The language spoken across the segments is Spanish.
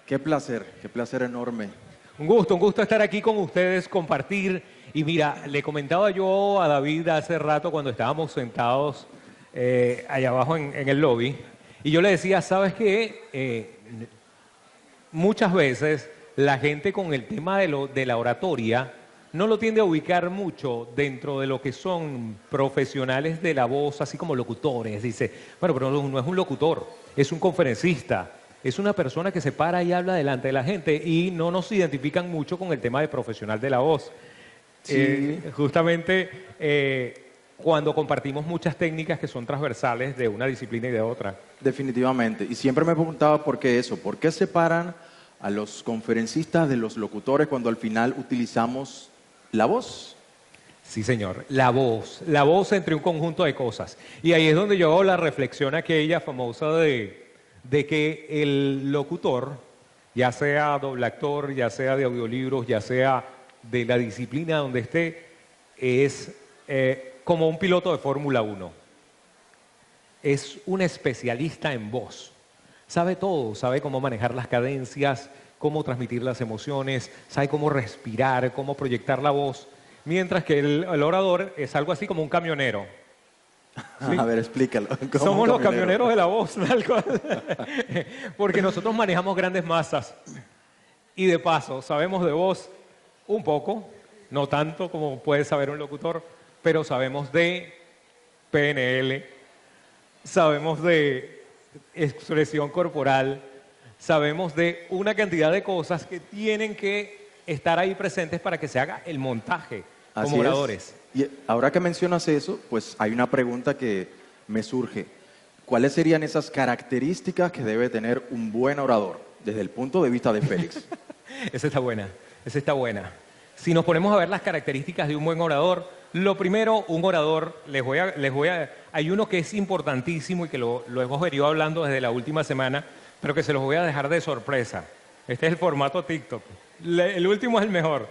qué placer enorme. Un gusto estar aquí con ustedes, compartir. Y mira, le comentaba yo a David hace rato cuando estábamos sentados allá abajo en el lobby, y yo le decía, ¿sabes qué? Muchas veces la gente con el tema de la oratoria no lo tiende a ubicar mucho dentro de lo que son profesionales de la voz, así como locutores. Dice, bueno, pero no es un locutor, es un conferencista, es una persona que se para y habla delante de la gente y no nos identifican mucho con el tema de profesional de la voz. Sí, Cuando compartimos muchas técnicas que son transversales de una disciplina y de otra. definitivamente. Y siempre me preguntaba por qué eso, por qué separan a los conferencistas de los locutores cuando al final utilizamos la voz. Sí, señor. La voz entre un conjunto de cosas. Y ahí es donde yo hago la reflexión aquella famosa de que el locutor, ya sea doble actor, ya sea de audiolibros, ya sea de la disciplina donde esté, es como un piloto de Fórmula 1. Es un especialista en voz. Sabe todo, sabe cómo manejar las cadencias, cómo transmitir las emociones, sabe cómo respirar, cómo proyectar la voz. Mientras que el orador es algo así como un camionero. ¿Sí? A ver, explícalo. ¿Cómo Somos un los camionero? camioneros de la voz, tal cual. Porque nosotros manejamos grandes masas. Y de paso, sabemos de voz un poco, no tanto como puede saber un locutor, pero sabemos de PNL, sabemos de expresión corporal, sabemos de una cantidad de cosas que tienen que estar ahí presentes para que se haga el montaje Así como oradores. es. Y ahora que mencionas eso, pues hay una pregunta que me surge. ¿Cuáles serían esas características que debe tener un buen orador desde el punto de vista de Félix? Esa está buena, esa está buena. Si nos ponemos a ver las características de un buen orador, lo primero, un orador, hay uno que es importantísimo y que lo hemos venido hablando desde la última semana, pero que se los voy a dejar de sorpresa. Este es el formato TikTok. El último es el mejor.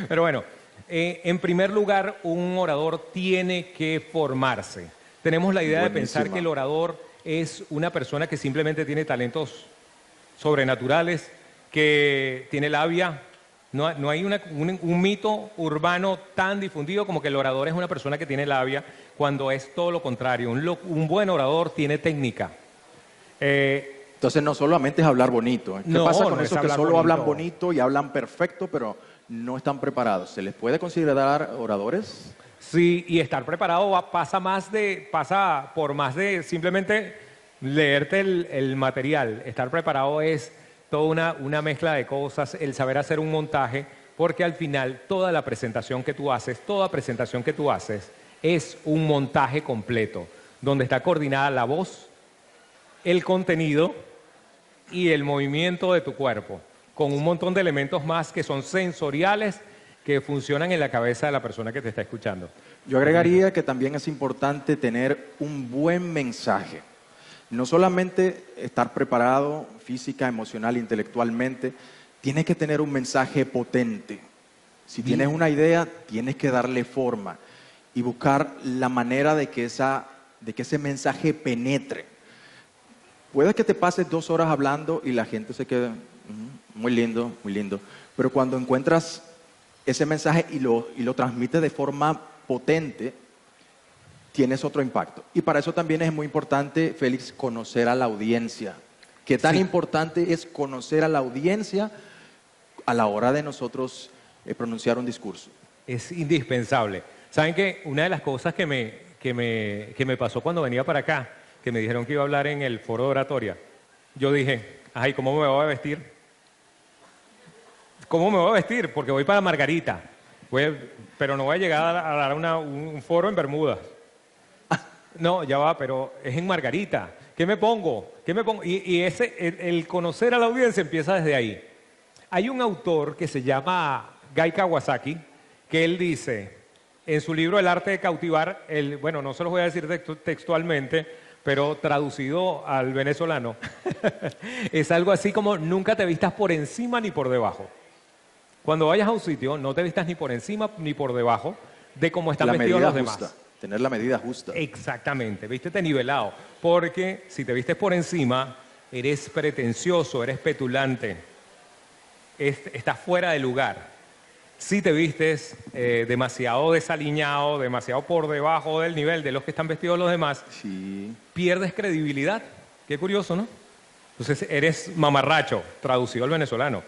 Pero bueno, en primer lugar, un orador tiene que formarse. Tenemos la idea de pensar Buenísima. que el orador es una persona que simplemente tiene talentos sobrenaturales, que tiene labia. No hay un mito urbano tan difundido como que el orador es una persona que tiene labia, cuando es todo lo contrario. Un buen orador tiene técnica. Entonces no solamente es hablar bonito. ¿Eh? ¿Qué No, pasa con no es esos que hablar solo bonito. hablan bonito y hablan perfecto, pero no están preparados? ¿Se les puede considerar oradores? Sí, y estar preparado pasa por más de simplemente leerte el material. Estar preparado es toda una mezcla de cosas, el saber hacer un montaje, porque al final toda presentación que tú haces es un montaje completo, donde está coordinada la voz, el contenido y el movimiento de tu cuerpo, con un montón de elementos más que son sensoriales, que funcionan en la cabeza de la persona que te está escuchando. Yo agregaría que también es importante tener un buen mensaje. No solamente estar preparado física, emocional, intelectualmente, tienes que tener un mensaje potente. Si tienes una idea, tienes que darle forma y buscar la manera de que ese mensaje penetre. Puede que te pases 2 horas hablando y la gente se quede, muy lindo, muy lindo. Pero cuando encuentras ese mensaje y lo transmites de forma potente, tienes otro impacto. Y para eso también es muy importante, Félix, conocer a la audiencia. ¿Qué tan Sí. importante es conocer a la audiencia a la hora de nosotros pronunciar un discurso? Es indispensable. ¿Saben qué? Una de las cosas que me pasó cuando venía para acá, que me dijeron que iba a hablar en el foro de oratoria, yo dije, ay, ¿cómo me voy a vestir? ¿Cómo me voy a vestir? Porque voy para Margarita. Pero no voy a llegar a dar un foro en Bermudas. No, ya va, pero es en Margarita. ¿Qué me pongo? ¿Qué me pongo? El conocer a la audiencia empieza desde ahí. Hay un autor que se llama Guy Kawasaki, que él dice, en su libro El arte de cautivar, bueno, no se los voy a decir textualmente, pero traducido al venezolano, es algo así como nunca te vistas por encima ni por debajo. Cuando vayas a un sitio, no te vistas ni por encima ni por debajo de cómo están La vestidos medida los demás. justa, tener la medida justa. Exactamente, vístete nivelado, porque si te vistes por encima, eres pretencioso, eres petulante, estás fuera de lugar. Si te vistes demasiado desaliñado, demasiado por debajo del nivel de los que están vestidos los demás, Sí. pierdes credibilidad. Qué curioso, ¿no? Entonces eres mamarracho, traducido al venezolano.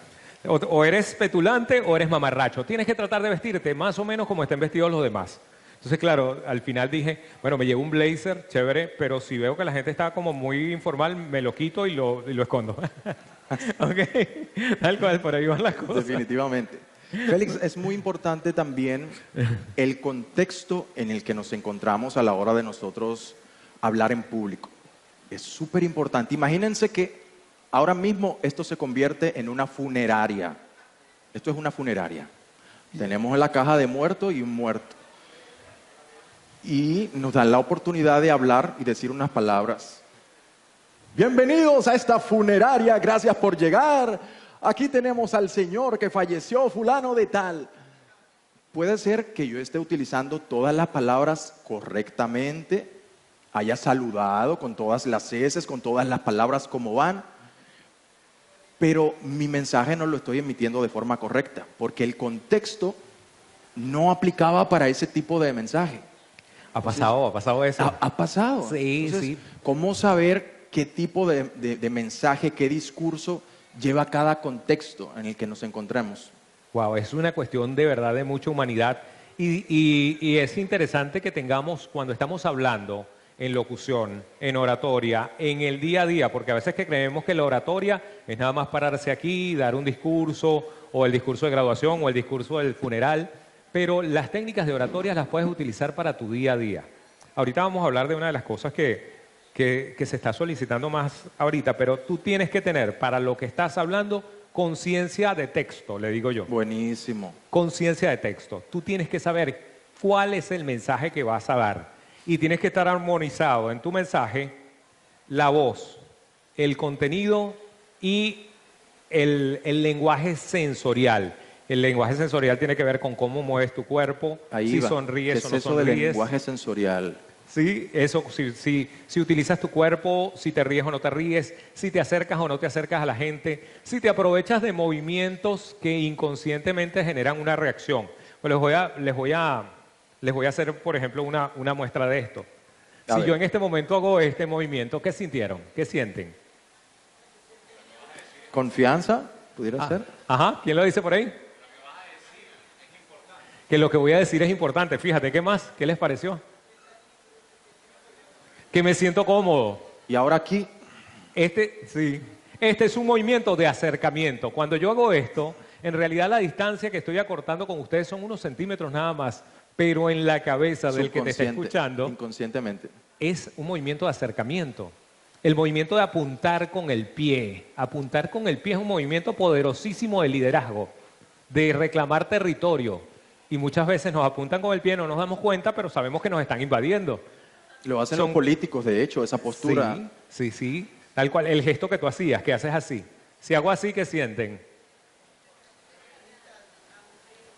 O eres petulante o eres mamarracho. Tienes que tratar de vestirte más o menos como estén vestidos los demás. Entonces, claro, al final dije, bueno, me llevo un blazer, chévere, pero si veo que la gente está como muy informal, me lo quito y lo escondo. ¿Ok? Tal cual, por ahí van las cosas. Definitivamente. Félix, es muy importante también el contexto en el que nos encontramos a la hora de nosotros hablar en público. Es súper importante. Imagínense que ahora mismo esto se convierte en una funeraria. Esto es una funeraria. Tenemos la caja de muerto y un muerto. Y nos dan la oportunidad de hablar y decir unas palabras. Bienvenidos a esta funeraria, gracias por llegar. Aquí tenemos al señor que falleció, fulano de tal. Puede ser que yo esté utilizando todas las palabras correctamente, haya saludado con todas las eses, con todas las palabras como van, pero mi mensaje no lo estoy emitiendo de forma correcta, porque el contexto no aplicaba para ese tipo de mensaje. Ha pasado eso. Ha pasado. Sí, Entonces, sí. ¿cómo saber qué tipo de mensaje, qué discurso lleva cada contexto en el que nos encontramos? Wow, es una cuestión de verdad de mucha humanidad y es interesante que tengamos, cuando estamos hablando en locución, en oratoria, en el día a día, porque a veces que creemos que la oratoria es nada más pararse aquí, dar un discurso, o el discurso de graduación, o el discurso del funeral, pero las técnicas de oratoria las puedes utilizar para tu día a día. Ahorita vamos a hablar de una de las cosas que se está solicitando más ahorita, pero tú tienes que tener para lo que estás hablando conciencia de texto, le digo yo. Buenísimo. Conciencia de texto. Tú tienes que saber cuál es el mensaje que vas a dar y tienes que estar armonizado en tu mensaje la voz, el contenido y el lenguaje sensorial. El lenguaje sensorial tiene que ver con cómo mueves tu cuerpo, Ahí si va. sonríes ¿Qué o es no eso del sonríes. lenguaje sensorial? Sí, eso, si utilizas tu cuerpo, si te ríes o no te ríes, si te acercas o no te acercas a la gente, si te aprovechas de movimientos que inconscientemente generan una reacción. Pues les voy a hacer, por ejemplo, una muestra de esto. A Si ver. yo en este momento hago este movimiento, ¿qué sintieron? ¿Qué sienten? ¿Confianza? ¿Pudiera ser? Ajá, ¿quién lo dice por ahí? Que lo que voy a decir es importante. Fíjate, ¿qué más? ¿Qué les pareció? Que me siento cómodo. Y ahora aquí, Sí. Este es un movimiento de acercamiento. Cuando yo hago esto, en realidad la distancia que estoy acortando con ustedes son unos centímetros nada más, pero en la cabeza del que te está subconsciente, escuchando inconscientemente. es un movimiento de acercamiento. El movimiento de apuntar con el pie. Apuntar con el pie es un movimiento poderosísimo de liderazgo, de reclamar territorio. Y muchas veces nos apuntan con el pie, no nos damos cuenta, pero sabemos que nos están invadiendo. Lo hacen Son- los políticos, de hecho, esa postura. Sí. Tal cual, el gesto que tú hacías, que haces así. Si hago así, ¿qué sienten?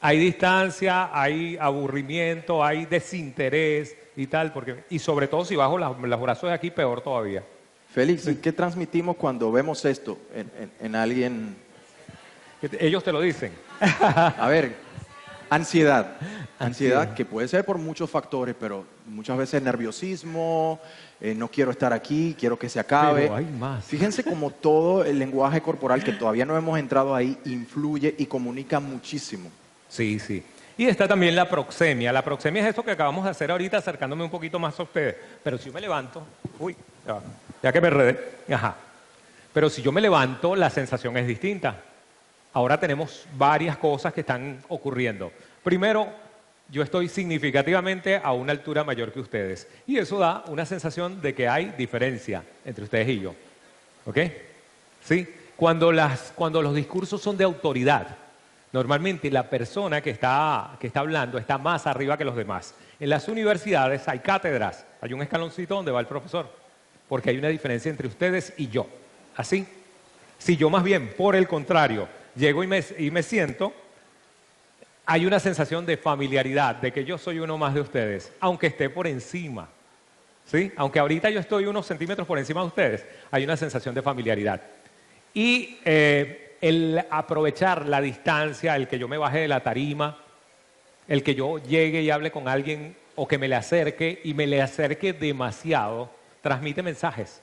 Hay distancia, hay aburrimiento, hay desinterés y tal, y sobre todo si bajo los brazos de aquí, peor todavía. Félix, ¿y qué transmitimos cuando vemos esto en alguien? Ellos te lo dicen. A ver, ansiedad. Ansiedad. Ansiedad que puede ser por muchos factores, pero muchas veces nerviosismo, no quiero estar aquí, quiero que se acabe. Pero hay más. Fíjense cómo todo el lenguaje corporal, que todavía no hemos entrado ahí, influye y comunica muchísimo. Sí. Y está también la proxemia. La proxemia es esto que acabamos de hacer ahorita, acercándome un poquito más a ustedes. Pero si yo me levanto, ya que me enredé, ajá. Pero si yo me levanto, la sensación es distinta. Ahora tenemos varias cosas que están ocurriendo. Primero, yo estoy significativamente a una altura mayor que ustedes. Y eso da una sensación de que hay diferencia entre ustedes y yo. ¿Ok? ¿Sí? Cuando los discursos son de autoridad, normalmente la persona que está hablando está más arriba que los demás. En las universidades hay cátedras, hay un escaloncito donde va el profesor, porque hay una diferencia entre ustedes y yo. ¿Así? Si yo más bien, por el contrario, llego y me siento, hay una sensación de familiaridad, de que yo soy uno más de ustedes, aunque esté por encima. ¿sí? Aunque ahorita yo estoy unos centímetros por encima de ustedes, hay una sensación de familiaridad. Y el aprovechar la distancia, el que yo me baje de la tarima, el que yo llegue y hable con alguien o que me le acerque y me le acerque demasiado, transmite mensajes.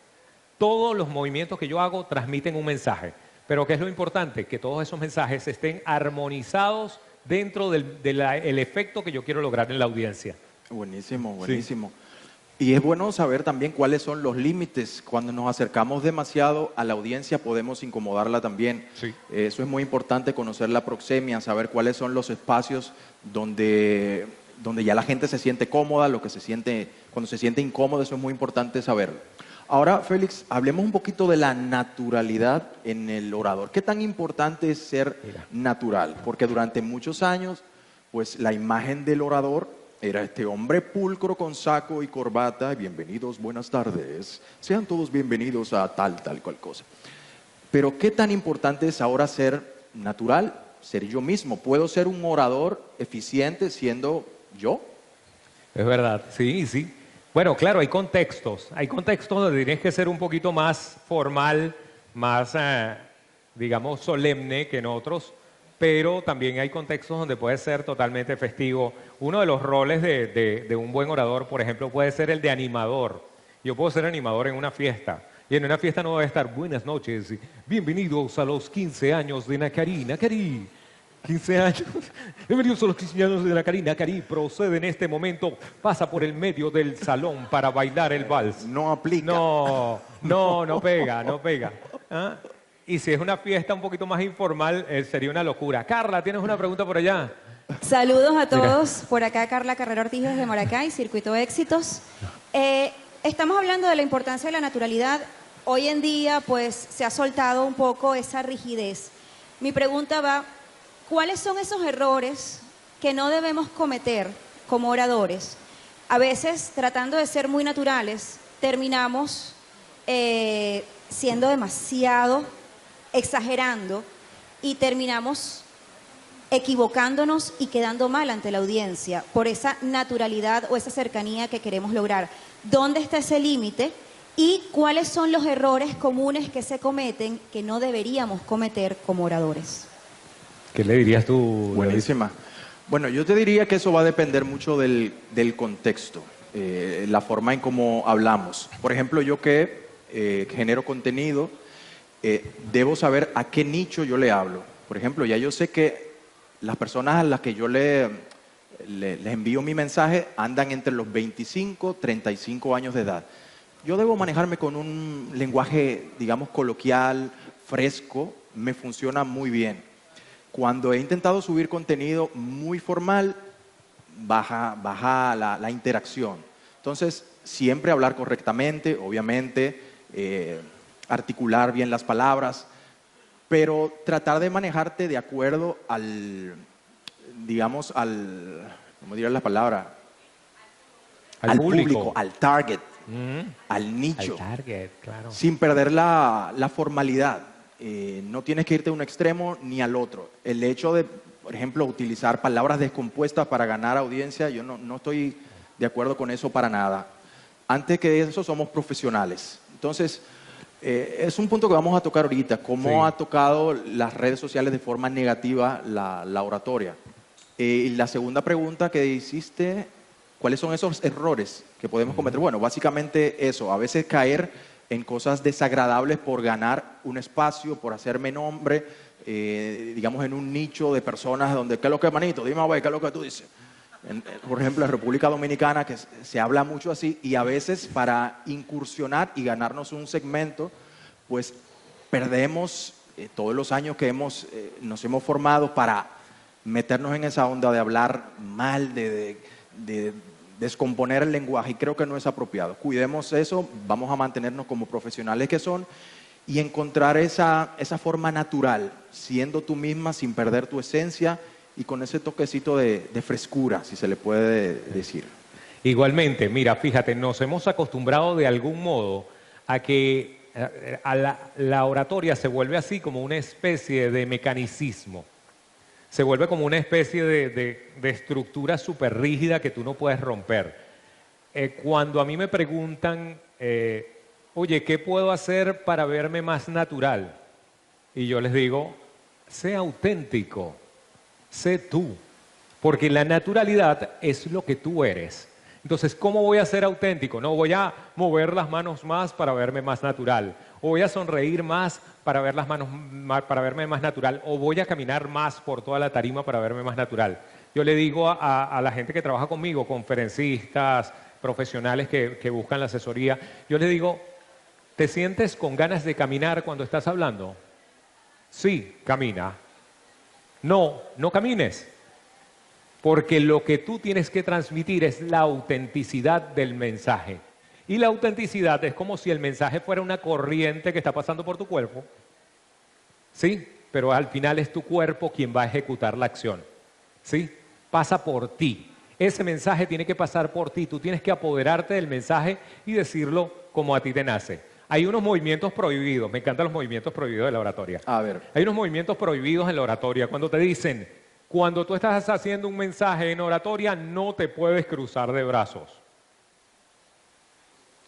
Todos los movimientos que yo hago transmiten un mensaje. Pero ¿qué es lo importante? Que todos esos mensajes estén armonizados dentro del efecto que yo quiero lograr en la audiencia. Buenísimo, buenísimo. Sí. Y es bueno saber también cuáles son los límites. Cuando nos acercamos demasiado a la audiencia podemos incomodarla también. Sí. Eso es muy importante, conocer la proxemia, saber cuáles son los espacios donde ya la gente se siente cómoda, cuando se siente incómodo, eso es muy importante saberlo. Ahora, Félix, hablemos un poquito de la naturalidad en el orador. ¿Qué tan importante es ser natural? Porque durante muchos años, pues la imagen del orador era este hombre pulcro con saco y corbata. Bienvenidos, buenas tardes. Sean todos bienvenidos a tal cual cosa. Pero ¿qué tan importante es ahora ser natural, ser yo mismo? ¿Puedo ser un orador eficiente siendo yo? Es verdad, sí, sí. Bueno, claro, hay contextos donde tienes que ser un poquito más formal, más, digamos, solemne que en otros, pero también hay contextos donde puede ser totalmente festivo. Uno de los roles de un buen orador, por ejemplo, puede ser el de animador. Yo puedo ser animador en una fiesta, y en una fiesta no va a estar buenas noches, bienvenidos a los 15 años de Nacari. Nacari, 15 años. Bienvenidos a los 15 años de Nacari. Nacari procede en este momento, pasa por el medio del salón para bailar el vals. No aplica. No pega, no pega. ¿Ah? Y si es una fiesta un poquito más informal, sería una locura. Carla, ¿tienes una pregunta por allá? Saludos a todos. Mira. Por acá Carla Carrera Ortiz desde Maracay, Circuito Éxitos. Estamos hablando de la importancia de la naturalidad. Hoy en día, pues, se ha soltado un poco esa rigidez. Mi pregunta va, ¿cuáles son esos errores que no debemos cometer como oradores? A veces, tratando de ser muy naturales, terminamos siendo demasiado, exagerando, y terminamos equivocándonos y quedando mal ante la audiencia por esa naturalidad o esa cercanía que queremos lograr. ¿Dónde está ese límite? ¿Y cuáles son los errores comunes que se cometen que no deberíamos cometer como oradores? ¿Qué le dirías tú? Buenísima. Bueno, yo te diría que eso va a depender mucho del contexto, la forma en cómo hablamos. Por ejemplo, yo que genero contenido, debo saber a qué nicho yo le hablo. Por ejemplo, ya yo sé que las personas a las que yo les envío mi mensaje andan entre los 25 y 35 años de edad. Yo debo manejarme con un lenguaje, digamos, coloquial, fresco, me funciona muy bien. Cuando he intentado subir contenido muy formal, baja la interacción. Entonces, siempre hablar correctamente, obviamente, articular bien las palabras, pero tratar de manejarte de acuerdo ¿cómo diría la palabra? Al público, al target, al nicho. Al target, claro. Sin perder la formalidad. No tienes que irte a un extremo ni al otro. El hecho de, por ejemplo, utilizar palabras descompuestas para ganar audiencia, yo no estoy de acuerdo con eso para nada. Antes que eso, somos profesionales. Entonces, es un punto que vamos a tocar ahorita, cómo ha tocado las redes sociales de forma negativa la oratoria. Y la segunda pregunta que hiciste, ¿cuáles son esos errores que podemos cometer? Bueno, básicamente eso, a veces caer en cosas desagradables por ganar un espacio, por hacerme nombre, digamos en un nicho de personas donde, ¿qué es lo que, manito? Dime, güey, ¿qué es lo que tú dices? Por ejemplo, en República Dominicana, que se habla mucho así, y a veces para incursionar y ganarnos un segmento, pues perdemos todos los años que nos hemos formado para meternos en esa onda de hablar mal, de descomponer el lenguaje, y creo que no es apropiado. Cuidemos eso, vamos a mantenernos como profesionales que son y encontrar esa forma natural, siendo tú misma sin perder tu esencia y con ese toquecito de frescura, si se le puede decir. Igualmente, mira, fíjate, nos hemos acostumbrado de algún modo a que la oratoria se vuelve así como una especie de mecanicismo. Se vuelve como una especie de estructura súper rígida que tú no puedes romper. Cuando a mí me preguntan, oye, ¿qué puedo hacer para verme más natural? Y yo les digo, sé auténtico, sé tú, porque la naturalidad es lo que tú eres. Entonces, ¿cómo voy a ser auténtico? No voy a mover las manos más para verme más natural, o voy a sonreír más para ver las manos para verme más natural, o voy a caminar más por toda la tarima para verme más natural. Yo le digo a la gente que trabaja conmigo, conferencistas, profesionales que buscan la asesoría, yo les digo, ¿te sientes con ganas de caminar cuando estás hablando? Sí, camina. No, no camines. Porque lo que tú tienes que transmitir es la autenticidad del mensaje. Y la autenticidad es como si el mensaje fuera una corriente que está pasando por tu cuerpo. ¿Sí? Pero al final es tu cuerpo quien va a ejecutar la acción. ¿Sí? Pasa por ti. Ese mensaje tiene que pasar por ti. Tú tienes que apoderarte del mensaje y decirlo como a ti te nace. Hay unos movimientos prohibidos. Me encantan los movimientos prohibidos de la oratoria. A ver. Hay unos movimientos prohibidos en la oratoria. Cuando te dicen, cuando tú estás haciendo un mensaje en oratoria, no te puedes cruzar de brazos.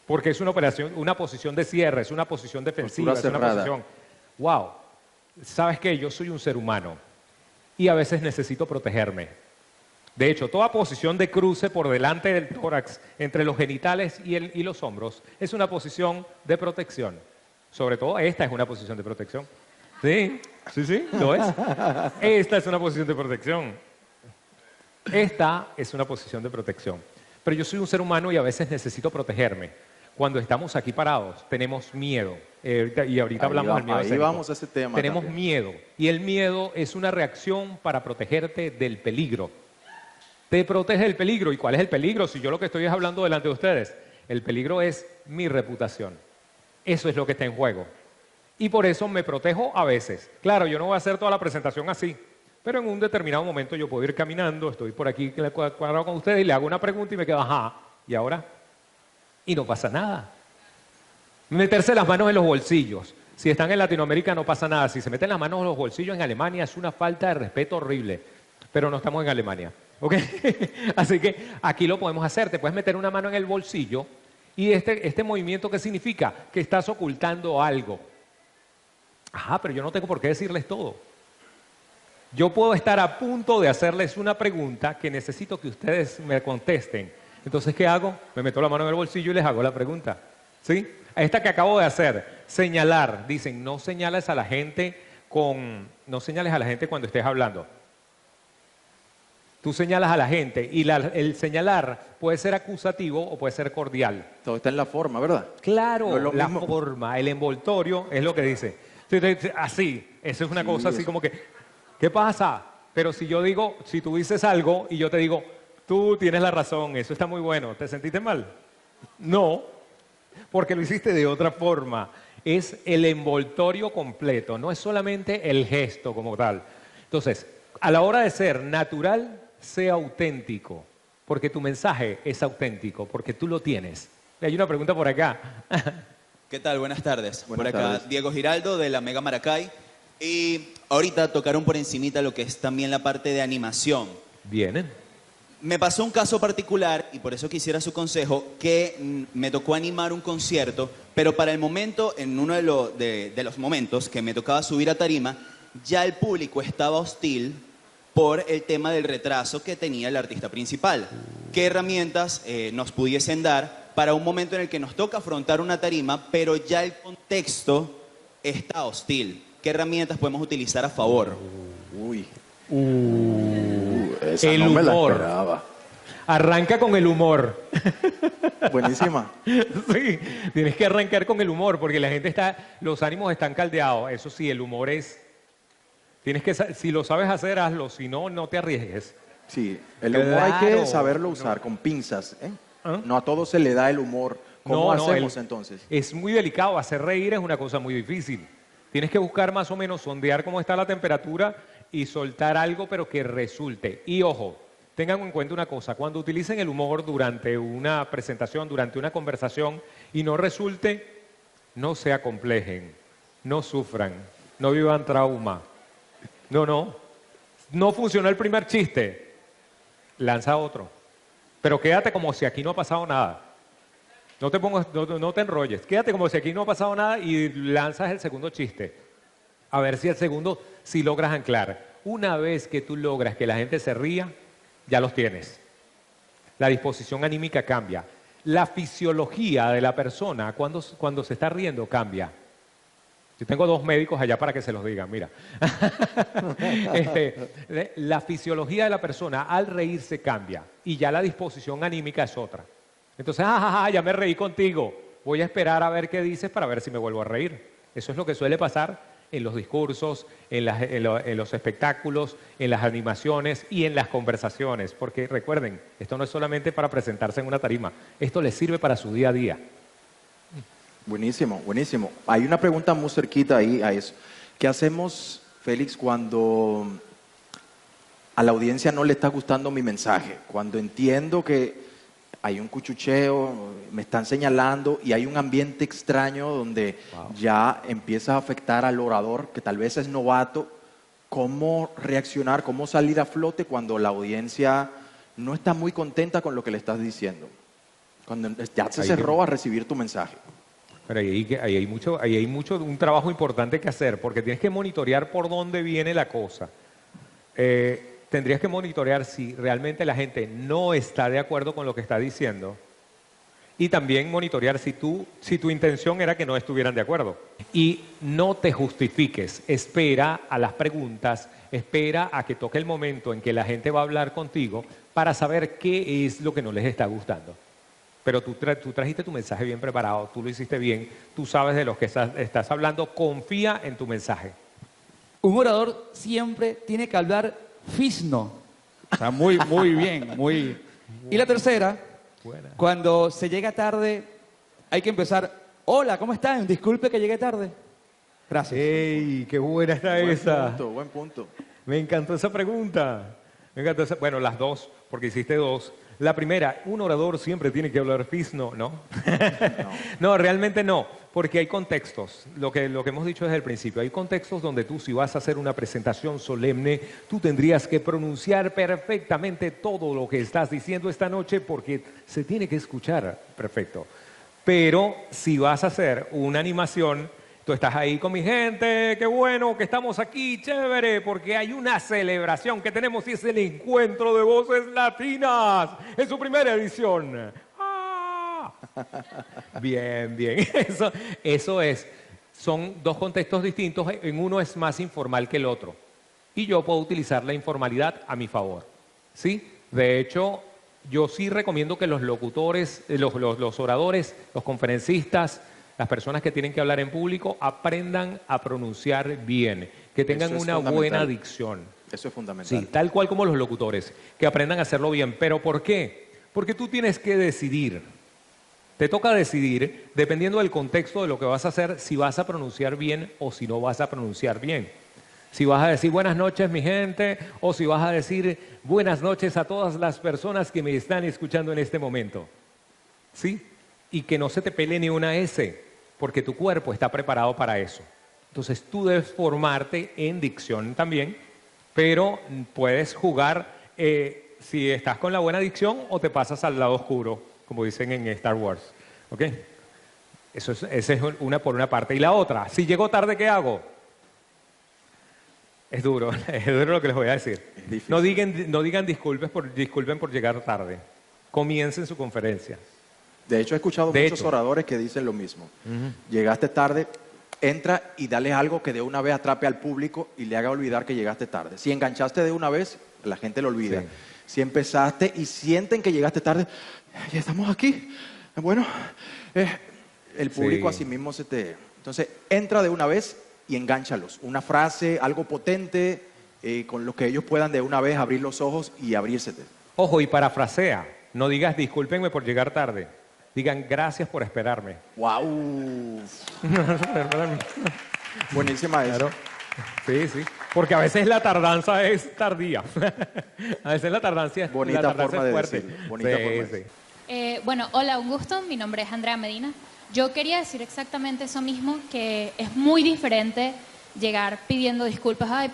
Porque es una posición de cierre, es una posición defensiva, es una posición... ¡Wow! ¿Sabes qué? Yo soy un ser humano y a veces necesito protegerme. De hecho, toda posición de cruce por delante del tórax, entre los genitales y los hombros, es una posición de protección. Sobre todo, esta es una posición de protección. Sí, sí, sí, lo es. Esta es una posición de protección. Esta es una posición de protección. Pero yo soy un ser humano y a veces necesito protegerme. Cuando estamos aquí parados, tenemos miedo. Y ahorita hablamos del miedo escénico. Ahí vamos a ese tema. Tenemos también. miedo. Y el miedo es una reacción para protegerte del peligro. Te protege del peligro. ¿Y cuál es el peligro? Si yo lo que estoy es hablando delante de ustedes. El peligro es mi reputación. Eso es lo que está en juego. Y por eso me protejo a veces. Claro, yo no voy a hacer toda la presentación así. Pero en un determinado momento yo puedo ir caminando, estoy por aquí cuadrado con ustedes y le hago una pregunta y me quedo, ajá, ¿y ahora? Y no pasa nada. Meterse las manos en los bolsillos. Si están en Latinoamérica no pasa nada. Si se meten las manos en los bolsillos en Alemania es una falta de respeto horrible. Pero no estamos en Alemania. ¿Ok? Así que aquí lo podemos hacer. Te puedes meter una mano en el bolsillo y este movimiento, ¿qué significa? Que estás ocultando algo. Ajá, pero yo no tengo por qué decirles todo. Yo puedo estar a punto de hacerles una pregunta que necesito que ustedes me contesten. Entonces, ¿qué hago? Me meto la mano en el bolsillo y les hago la pregunta. ¿Sí? Esta que acabo de hacer, señalar. Dicen, no señales a la gente cuando estés hablando. Tú señalas a la gente y el señalar puede ser acusativo o puede ser cordial. Todo está en la forma, ¿verdad? Claro, No es lo la mismo. forma, el envoltorio es lo que dice. Así, eso es una cosa así eso. como que, ¿qué pasa? Pero si yo digo, si tú dices algo y yo te digo, tú tienes la razón, eso está muy bueno, ¿te sentiste mal? No, porque lo hiciste de otra forma. Es el envoltorio completo, no es solamente el gesto como tal. Entonces, a la hora de ser natural, sea auténtico, porque tu mensaje es auténtico, porque tú lo tienes. Hay una pregunta por acá. ¿Qué tal? Buenas tardes. Buenas por acá tardes. Diego Giraldo de la Mega Maracay. Y ahorita tocaron por encimita lo que es también la parte de animación. Vienen. Me pasó un caso particular, y por eso quisiera su consejo, que me tocó animar un concierto, pero para el momento, en uno de los momentos que me tocaba subir a tarima, ya el público estaba hostil por el tema del retraso que tenía el artista principal. ¿Qué herramientas nos pudiesen dar para un momento en el que nos toca afrontar una tarima, pero ya el contexto está hostil? ¿Qué herramientas podemos utilizar a favor? Uy. Esa El no me la humor. esperaba. Arranca con el humor. Buenísima. Sí, tienes que arrancar con el humor porque la gente los ánimos están caldeados. Eso sí, el humor es... si lo sabes hacer, hazlo. Si no, no te arriesgues. Sí, el humor hay que Claro. saberlo usar con pinzas. ¿Eh? ¿Ah? No a todos se le da el humor. ¿Cómo No, hacemos entonces? Es muy delicado. Hacer reír es una cosa muy difícil. Tienes que buscar más o menos, sondear cómo está la temperatura y soltar algo, pero que resulte. Y ojo, tengan en cuenta una cosa. Cuando utilicen el humor durante una presentación, durante una conversación y no resulte, no se acomplejen, no sufran, no vivan trauma. No funcionó el primer chiste. Lanza otro. Pero quédate como si aquí no ha pasado nada. No te enrolles. Quédate como si aquí no ha pasado nada y lanzas el segundo chiste. A ver si el segundo, si logras anclar. Una vez que tú logras que la gente se ría, ya los tienes. La disposición anímica cambia. La fisiología de la persona cuando se está riendo cambia. Yo tengo 2 médicos allá para que se los digan, mira. La fisiología de la persona al reírse cambia y ya la disposición anímica es otra. Entonces, ya me reí contigo. Voy a esperar a ver qué dices para ver si me vuelvo a reír. Eso es lo que suele pasar en los discursos, en los espectáculos, en las animaciones y en las conversaciones. Porque recuerden, esto no es solamente para presentarse en una tarima. Esto les sirve para su día a día. Buenísimo, buenísimo. Hay una pregunta muy cerquita ahí a eso. ¿Qué hacemos, Félix, cuando a la audiencia no le está gustando mi mensaje? Cuando entiendo que hay un cuchucheo, me están señalando y hay un ambiente extraño donde ya empieza a afectar al orador, que tal vez es novato. ¿Cómo reaccionar, cómo salir a flote cuando la audiencia no está muy contenta con lo que le estás diciendo? Cuando ya se cerró a recibir tu mensaje. Pero ahí hay mucho, un trabajo importante que hacer, porque tienes que monitorear por dónde viene la cosa. Tendrías que monitorear si realmente la gente no está de acuerdo con lo que está diciendo y también monitorear si tu intención era que no estuvieran de acuerdo. Y no te justifiques, espera a las preguntas, espera a que toque el momento en que la gente va a hablar contigo para saber qué es lo que no les está gustando. Pero tú trajiste tu mensaje bien preparado, tú lo hiciste bien, tú sabes de lo que estás hablando, confía en tu mensaje. Un orador siempre tiene que hablar fisno. O sea, muy bien, muy... Y la tercera, cuando se llega tarde, hay que empezar, hola, ¿cómo están? Disculpe que llegué tarde. Gracias. ¡Ey, qué buena está esa! Buen punto. Me encantó esa pregunta. Bueno, las dos, porque hiciste 2. La primera, un orador siempre tiene que hablar fisno, ¿no? No, realmente no, porque hay contextos. Lo que hemos dicho desde el principio, hay contextos donde tú, si vas a hacer una presentación solemne, tú tendrías que pronunciar perfectamente todo lo que estás diciendo esta noche porque se tiene que escuchar perfecto. Pero si vas a hacer una animación, tú estás ahí con mi gente, qué bueno que estamos aquí, chévere, porque hay una celebración que tenemos y es el Encuentro de Voces Latinas en su primera edición. ¡Ah! Bien, eso es. Son 2 contextos distintos, en uno es más informal que el otro. Y yo puedo utilizar la informalidad a mi favor, ¿sí? De hecho, yo sí recomiendo que los locutores, los oradores, los conferencistas, las personas que tienen que hablar en público aprendan a pronunciar bien, que tengan una buena dicción. Eso es fundamental. Sí, tal cual como los locutores, que aprendan a hacerlo bien. ¿Pero por qué? Porque tú tienes que decidir. Te toca decidir, dependiendo del contexto de lo que vas a hacer, si vas a pronunciar bien o si no vas a pronunciar bien. Si vas a decir buenas noches, mi gente, o si vas a decir buenas noches a todas las personas que me están escuchando en este momento. ¿Sí? Y que no se te pele ni una S, porque tu cuerpo está preparado para eso. Entonces tú debes formarte en dicción también, pero puedes jugar si estás con la buena dicción o te pasas al lado oscuro, como dicen en Star Wars. ¿Ok? Esa es una por una parte. Y la otra, si llego tarde, ¿qué hago? Es duro lo que les voy a decir. No digan disculpen por llegar tarde. Comiencen su conferencia. De hecho, he escuchado muchos oradores que dicen lo mismo. Llegaste tarde, entra y dale algo que de una vez atrape al público y le haga olvidar que llegaste tarde. Si enganchaste de una vez, la gente lo olvida. Sí. Si empezaste y sienten que llegaste tarde, ya estamos aquí. Bueno, el público así mismo se te... Entonces, entra de una vez y engánchalos. Una frase, algo potente, con lo que ellos puedan de una vez abrir los ojos y abrírsete. Ojo, y parafrasea. No digas discúlpenme por llegar tarde. Digan gracias por esperarme. ¡Wow! Buenísima eso. Claro. Sí. Porque a veces la tardanza es tardía. A veces la tardanza es fuerte. Bonita forma de decirlo. Bueno, hola, un gusto. Mi nombre es Andrea Medina. Yo quería decir exactamente eso mismo, que es muy diferente llegar pidiendo disculpas.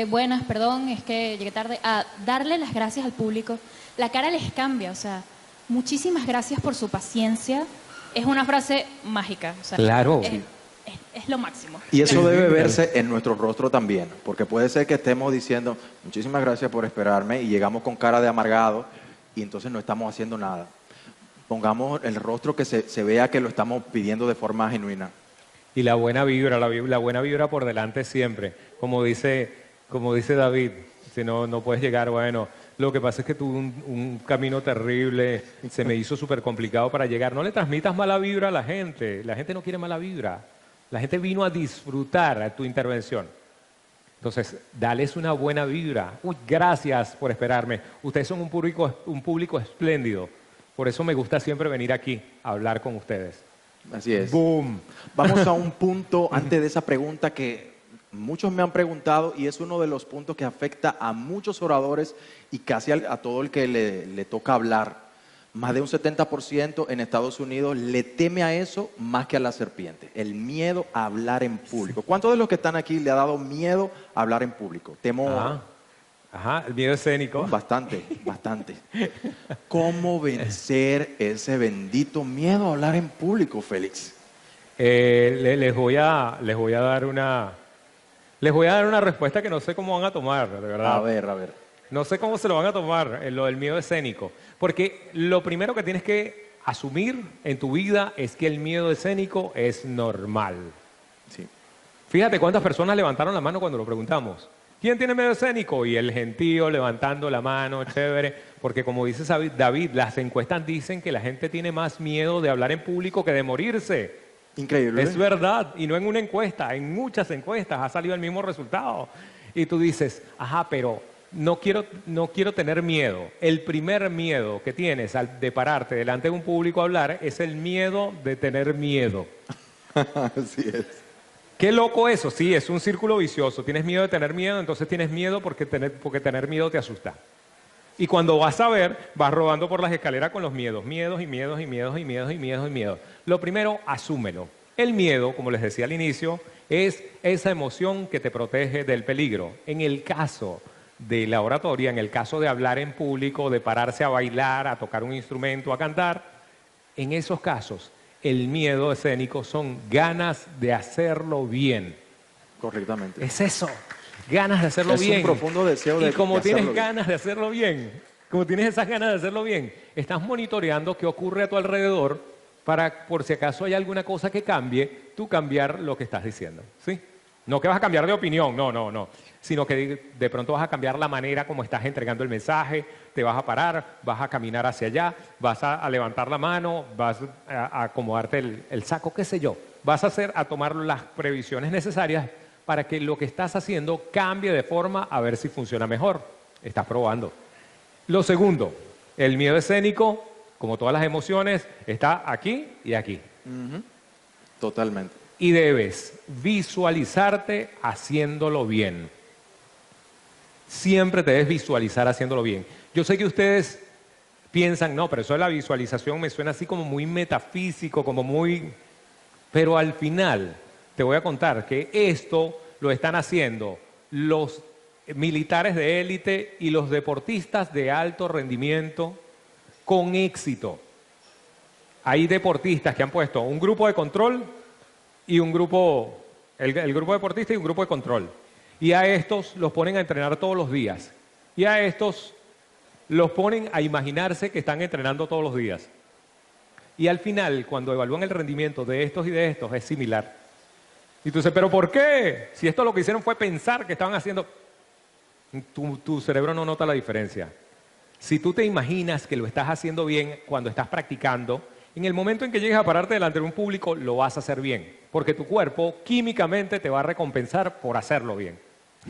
Buenas, perdón, es que llegué tarde. A darle las gracias al público. La cara les cambia, o sea, muchísimas gracias por su paciencia, es una frase mágica. O sea, Claro. es lo máximo. Y eso debe verse en nuestro rostro también, porque puede ser que estemos diciendo, muchísimas gracias por esperarme, y llegamos con cara de amargado, y entonces no estamos haciendo nada. Pongamos el rostro que se vea que lo estamos pidiendo de forma genuina. Y la buena vibra, la buena vibra por delante siempre. Como dice David, si no, no puedes llegar, bueno, lo que pasa es que tuve un camino terrible, se me hizo súper complicado para llegar. No le transmitas mala vibra a la gente no quiere mala vibra. La gente vino a disfrutar a tu intervención. Entonces, dales una buena vibra. Uy, gracias por esperarme. Ustedes son un público espléndido. Por eso me gusta siempre venir aquí a hablar con ustedes. Así es. ¡Boom! Vamos a un punto antes de esa pregunta que muchos me han preguntado y es uno de los puntos que afecta a muchos oradores y casi a todo el que le toca hablar. Más de un 70% en Estados Unidos le teme a eso más que a la serpiente. El miedo a hablar en público. ¿Cuántos de los que están aquí le ha dado miedo a hablar en público? Temor. Ajá, el miedo escénico. Bastante, bastante. ¿Cómo vencer ese bendito miedo a hablar en público, Félix? Les voy a dar una respuesta que no sé cómo van a tomar, de verdad. A ver. No sé cómo se lo van a tomar, lo del miedo escénico. Porque lo primero que tienes que asumir en tu vida es que el miedo escénico es normal. Sí. Fíjate cuántas personas levantaron la mano cuando lo preguntamos. ¿Quién tiene miedo escénico? Y el gentío levantando la mano, chévere. Porque como dice David, las encuestas dicen que la gente tiene más miedo de hablar en público que de morirse. Increíble. Es verdad, y no en una encuesta, en muchas encuestas ha salido el mismo resultado. Y tú dices, ajá, pero no quiero tener miedo. El primer miedo que tienes de pararte delante de un público a hablar es el miedo de tener miedo. Así es. Qué loco eso, sí, es un círculo vicioso. Tienes miedo de tener miedo, entonces tienes miedo porque tener miedo te asusta. Y cuando vas a ver, vas rodando por las escaleras con los miedos. Miedos y miedos y miedos y miedos y miedos y miedos. Lo primero, asúmelo. El miedo, como les decía al inicio, es esa emoción que te protege del peligro. En el caso de la oratoria, en el caso de hablar en público, de pararse a bailar, a tocar un instrumento, a cantar, en esos casos, el miedo escénico son ganas de hacerlo bien. Correctamente. Es eso, ganas de hacerlo Es bien. un profundo deseo de Y como de tienes hacerlo bien. ganas de hacerlo bien, como tienes esas ganas de hacerlo bien, estás monitoreando qué ocurre a tu alrededor para, por si acaso hay alguna cosa que cambie, tú cambiar lo que estás diciendo, ¿sí? No que vas a cambiar de opinión, no. Sino que de pronto vas a cambiar la manera como estás entregando el mensaje, te vas a parar, vas a caminar hacia allá, vas a levantar la mano, vas a acomodarte el saco, qué sé yo. Vas a tomar las previsiones necesarias para que lo que estás haciendo cambie de forma a ver si funciona mejor. Estás probando. Lo segundo, el miedo escénico, como todas las emociones, está aquí y aquí. Totalmente. Y debes visualizarte haciéndolo bien. Siempre te debes visualizar haciéndolo bien. Yo sé que ustedes piensan, no, pero eso de la visualización me suena así como muy metafísico, como muy... Pero al final te voy a contar que esto lo están haciendo los militares de élite y los deportistas de alto rendimiento con éxito. Hay deportistas que han puesto un grupo de control y un grupo, el grupo deportista y un grupo de control. Y a estos los ponen a entrenar todos los días. Y a estos los ponen a imaginarse que están entrenando todos los días. Y al final, cuando evalúan el rendimiento de estos y de estos, es similar. Y tú dices, ¿pero por qué? Si esto lo que hicieron fue pensar que estaban haciendo... Tu cerebro no nota la diferencia. Si tú te imaginas que lo estás haciendo bien cuando estás practicando, en el momento en que llegues a pararte delante de un público, lo vas a hacer bien. Porque tu cuerpo químicamente te va a recompensar por hacerlo bien.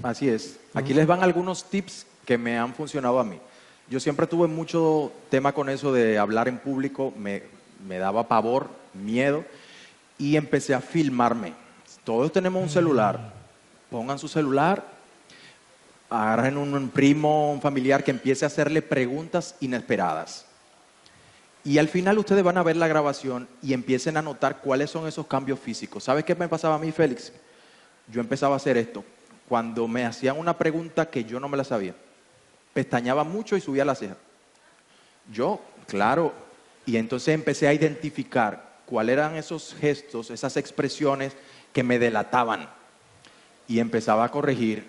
Así es. Aquí les van algunos tips que me han funcionado a mí. Yo siempre tuve mucho tema con eso de hablar en público, me daba pavor, miedo, y empecé a filmarme. Todos tenemos un celular. Pongan su celular, agarren un primo, un familiar que empiece a hacerle preguntas inesperadas. Y al final ustedes van a ver la grabación y empiecen a notar cuáles son esos cambios físicos. ¿Sabes qué me pasaba a mí, Félix? Yo empezaba a hacer esto. Cuando me hacían una pregunta que yo no me la sabía, pestañaba mucho y subía la ceja. Yo, claro, Y entonces empecé a identificar cuáles eran esos gestos, esas expresiones que me delataban. Y empezaba a corregir.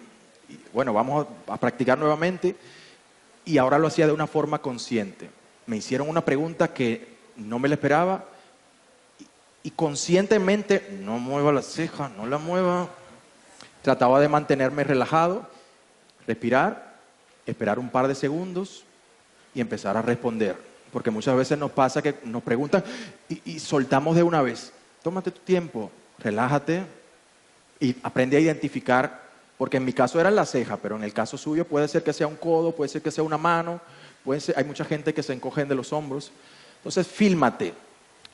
Y, bueno, vamos a practicar nuevamente. Y ahora lo hacía de una forma consciente. Me hicieron una pregunta que no me la esperaba. Y conscientemente, no mueva la ceja, no la mueva. Trataba de mantenerme relajado, respirar, esperar un par de segundos y empezar a responder. Porque muchas veces nos pasa que nos preguntan y soltamos de una vez. Tómate tu tiempo, relájate y aprende a identificar, porque en mi caso era la ceja, pero en el caso suyo puede ser que sea un codo, puede ser que sea una mano, hay mucha gente que se encogen de los hombros. Entonces, fílmate,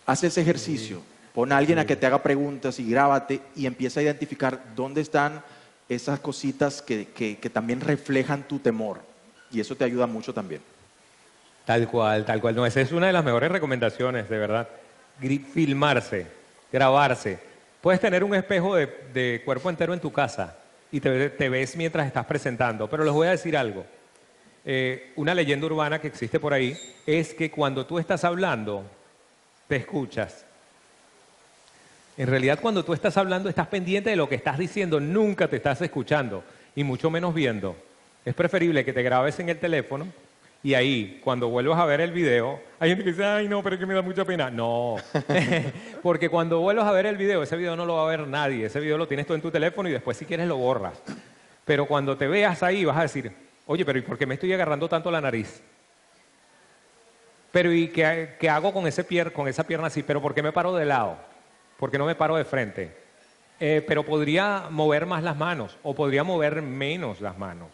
haz ese ejercicio, pon a alguien a que te haga preguntas y grábate y empieza a identificar dónde están esas cositas que también reflejan tu temor. Y eso te ayuda mucho también. Tal cual, tal cual. No, esa es una de las mejores recomendaciones, de verdad. Filmarse, grabarse. Puedes tener un espejo de cuerpo entero en tu casa y te ves mientras estás presentando. Pero les voy a decir algo. Una leyenda urbana que existe por ahí es que cuando tú estás hablando, te escuchas. En realidad, cuando tú estás hablando, estás pendiente de lo que estás diciendo, nunca te estás escuchando, y mucho menos viendo. Es preferible que te grabes en el teléfono y ahí, cuando vuelvas a ver el video, hay gente que dice, ay, no, pero es que me da mucha pena. No, porque cuando vuelvas a ver el video, ese video no lo va a ver nadie, ese video lo tienes tú en tu teléfono y después si quieres lo borras. Pero cuando te veas ahí vas a decir, oye, pero ¿y por qué me estoy agarrando tanto la nariz? Pero ¿y qué hago con esa pierna así? ¿Pero por qué me paro de lado? ¿Por qué no me paro de frente? Pero podría mover más las manos o podría mover menos las manos.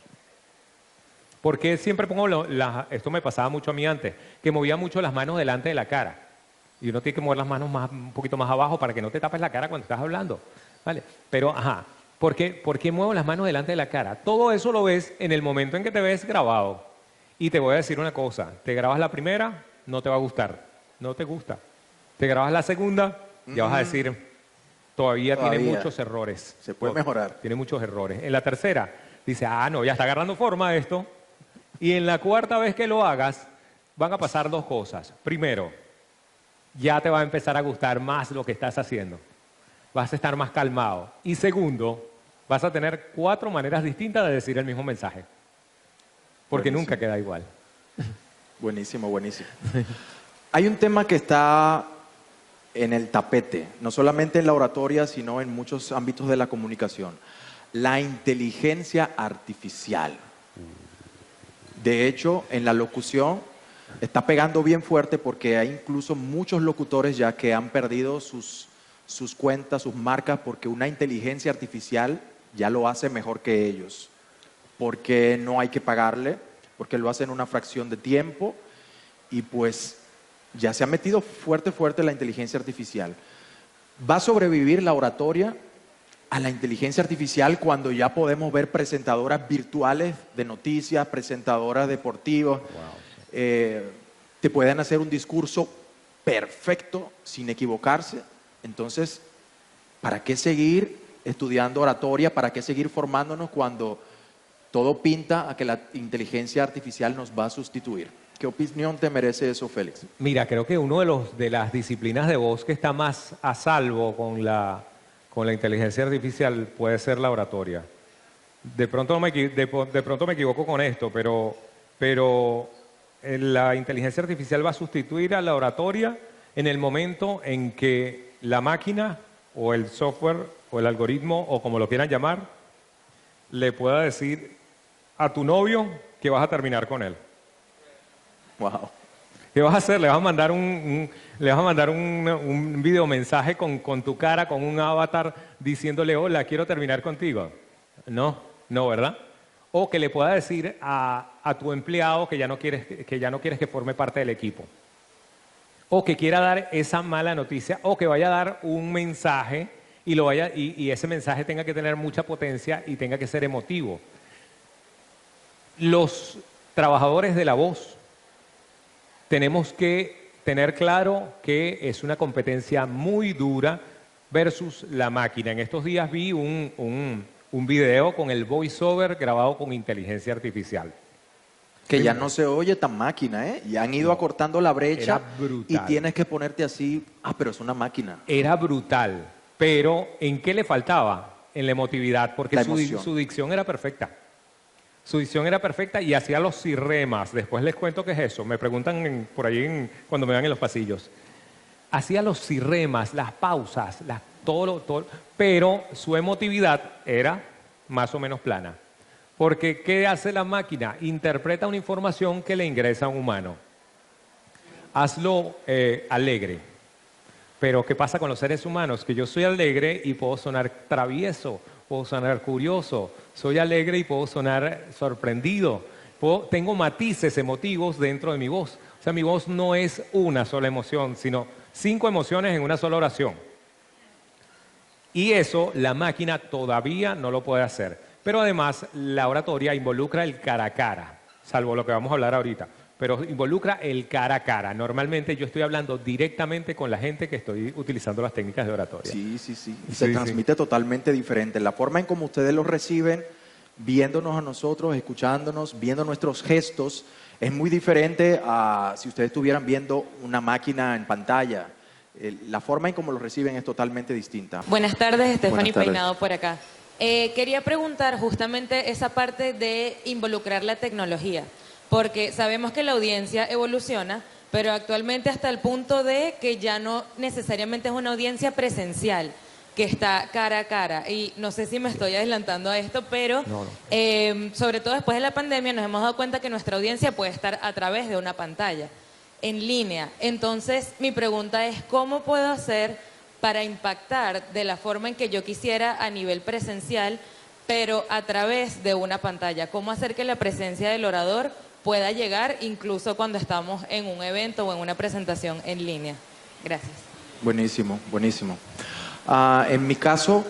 Porque siempre pongo, esto me pasaba mucho a mí antes, que movía mucho las manos delante de la cara. Y uno tiene que mover las manos un poquito más abajo para que no te tapes la cara cuando estás hablando. ¿Vale? Pero, ajá, ¿por qué muevo las manos delante de la cara? Todo eso lo ves en el momento en que te ves grabado. Y te voy a decir una cosa, te grabas la primera, no te va a gustar, no te gusta. Te grabas la segunda, ya vas a decir, todavía tiene muchos errores. Se puede mejorar. Tiene muchos errores. En la tercera, dice, no, ya está agarrando forma esto. Y en la cuarta vez que lo hagas, van a pasar dos cosas. Primero, ya te va a empezar a gustar más lo que estás haciendo. Vas a estar más calmado. Y segundo, vas a tener 4 maneras distintas de decir el mismo mensaje. Porque buenísimo. Nunca queda igual. Buenísimo, buenísimo. Hay un tema que está en el tapete, no solamente en la oratoria, sino en muchos ámbitos de la comunicación. La inteligencia artificial. De hecho, en la locución está pegando bien fuerte porque hay incluso muchos locutores ya que han perdido sus cuentas, sus marcas, porque una inteligencia artificial ya lo hace mejor que ellos. Porque no hay que pagarle, porque lo hace en una fracción de tiempo y pues ya se ha metido fuerte la inteligencia artificial. ¿Va a sobrevivir la oratoria a la inteligencia artificial cuando ya podemos ver presentadoras virtuales de noticias, presentadoras deportivas? Wow. Te pueden hacer un discurso perfecto sin equivocarse. Entonces, ¿para qué seguir estudiando oratoria? ¿Para qué seguir formándonos cuando todo pinta a que la inteligencia artificial nos va a sustituir? ¿Qué opinión te merece eso, Félix? Mira, creo que uno de las disciplinas de voz que está más a salvo con la inteligencia artificial puede ser la oratoria. De pronto me equivoco con esto, pero la inteligencia artificial va a sustituir a la oratoria en el momento en que la máquina o el software o el algoritmo o como lo quieran llamar le pueda decir a tu novio que vas a terminar con él. Wow. ¿Qué vas a hacer? Le vas a mandar un videomensaje con tu cara, con un avatar, diciéndole, hola, quiero terminar contigo. No, ¿verdad? O que le pueda decir a tu empleado que ya no quieres que forme parte del equipo. O que quiera dar esa mala noticia, o que vaya a dar un mensaje y ese mensaje tenga que tener mucha potencia y tenga que ser emotivo. Los trabajadores de la voz tenemos que tener claro que es una competencia muy dura versus la máquina. En estos días vi un video con el voiceover grabado con inteligencia artificial. Que ya no se oye tan máquina, ¿eh? Ya han ido acortando la brecha Era brutal. y tienes que ponerte así, pero es una máquina. Era brutal, pero ¿en qué le faltaba? En la emotividad, porque La su emoción. dicción era perfecta. Su dicción era perfecta y hacía los cirremas. Después les cuento qué es eso. Me preguntan por ahí cuando me van en los pasillos. Hacía los cirremas, las pausas, todo, pero su emotividad era más o menos plana. Porque ¿qué hace la máquina? Interpreta una información que le ingresa a un humano. Hazlo alegre. Pero ¿qué pasa con los seres humanos? Que yo soy alegre y puedo sonar travieso, puedo sonar curioso, soy alegre y puedo sonar sorprendido. Tengo matices emotivos dentro de mi voz. O sea, mi voz no es una sola emoción, sino 5 emociones en una sola oración. Y eso la máquina todavía no lo puede hacer. Pero además la oratoria involucra el cara a cara, salvo lo que vamos a hablar ahorita. Pero involucra el cara a cara. Normalmente yo estoy hablando directamente con la gente que estoy utilizando las técnicas de oratoria. Sí. Se Sí, transmite totalmente diferente. La forma en como ustedes lo reciben, viéndonos a nosotros, escuchándonos, viendo nuestros gestos, es muy diferente a si ustedes estuvieran viendo una máquina en pantalla. La forma en cómo lo reciben es totalmente distinta. Buenas tardes, Stephanie Buenas tardes. Peinado por acá. Quería preguntar justamente esa parte de involucrar la tecnología, porque sabemos que la audiencia evoluciona, pero actualmente hasta el punto de que ya no necesariamente es una audiencia presencial, que está cara a cara. Y no sé si me estoy adelantando a esto, pero sobre todo después de la pandemia nos hemos dado cuenta que nuestra audiencia puede estar a través de una pantalla, en línea. Entonces, mi pregunta es, ¿cómo puedo hacer para impactar de la forma en que yo quisiera a nivel presencial, pero a través de una pantalla? ¿Cómo hacer que la presencia del orador pueda llegar incluso cuando estamos en un evento o en una presentación en línea? Gracias. Buenísimo. En mi caso,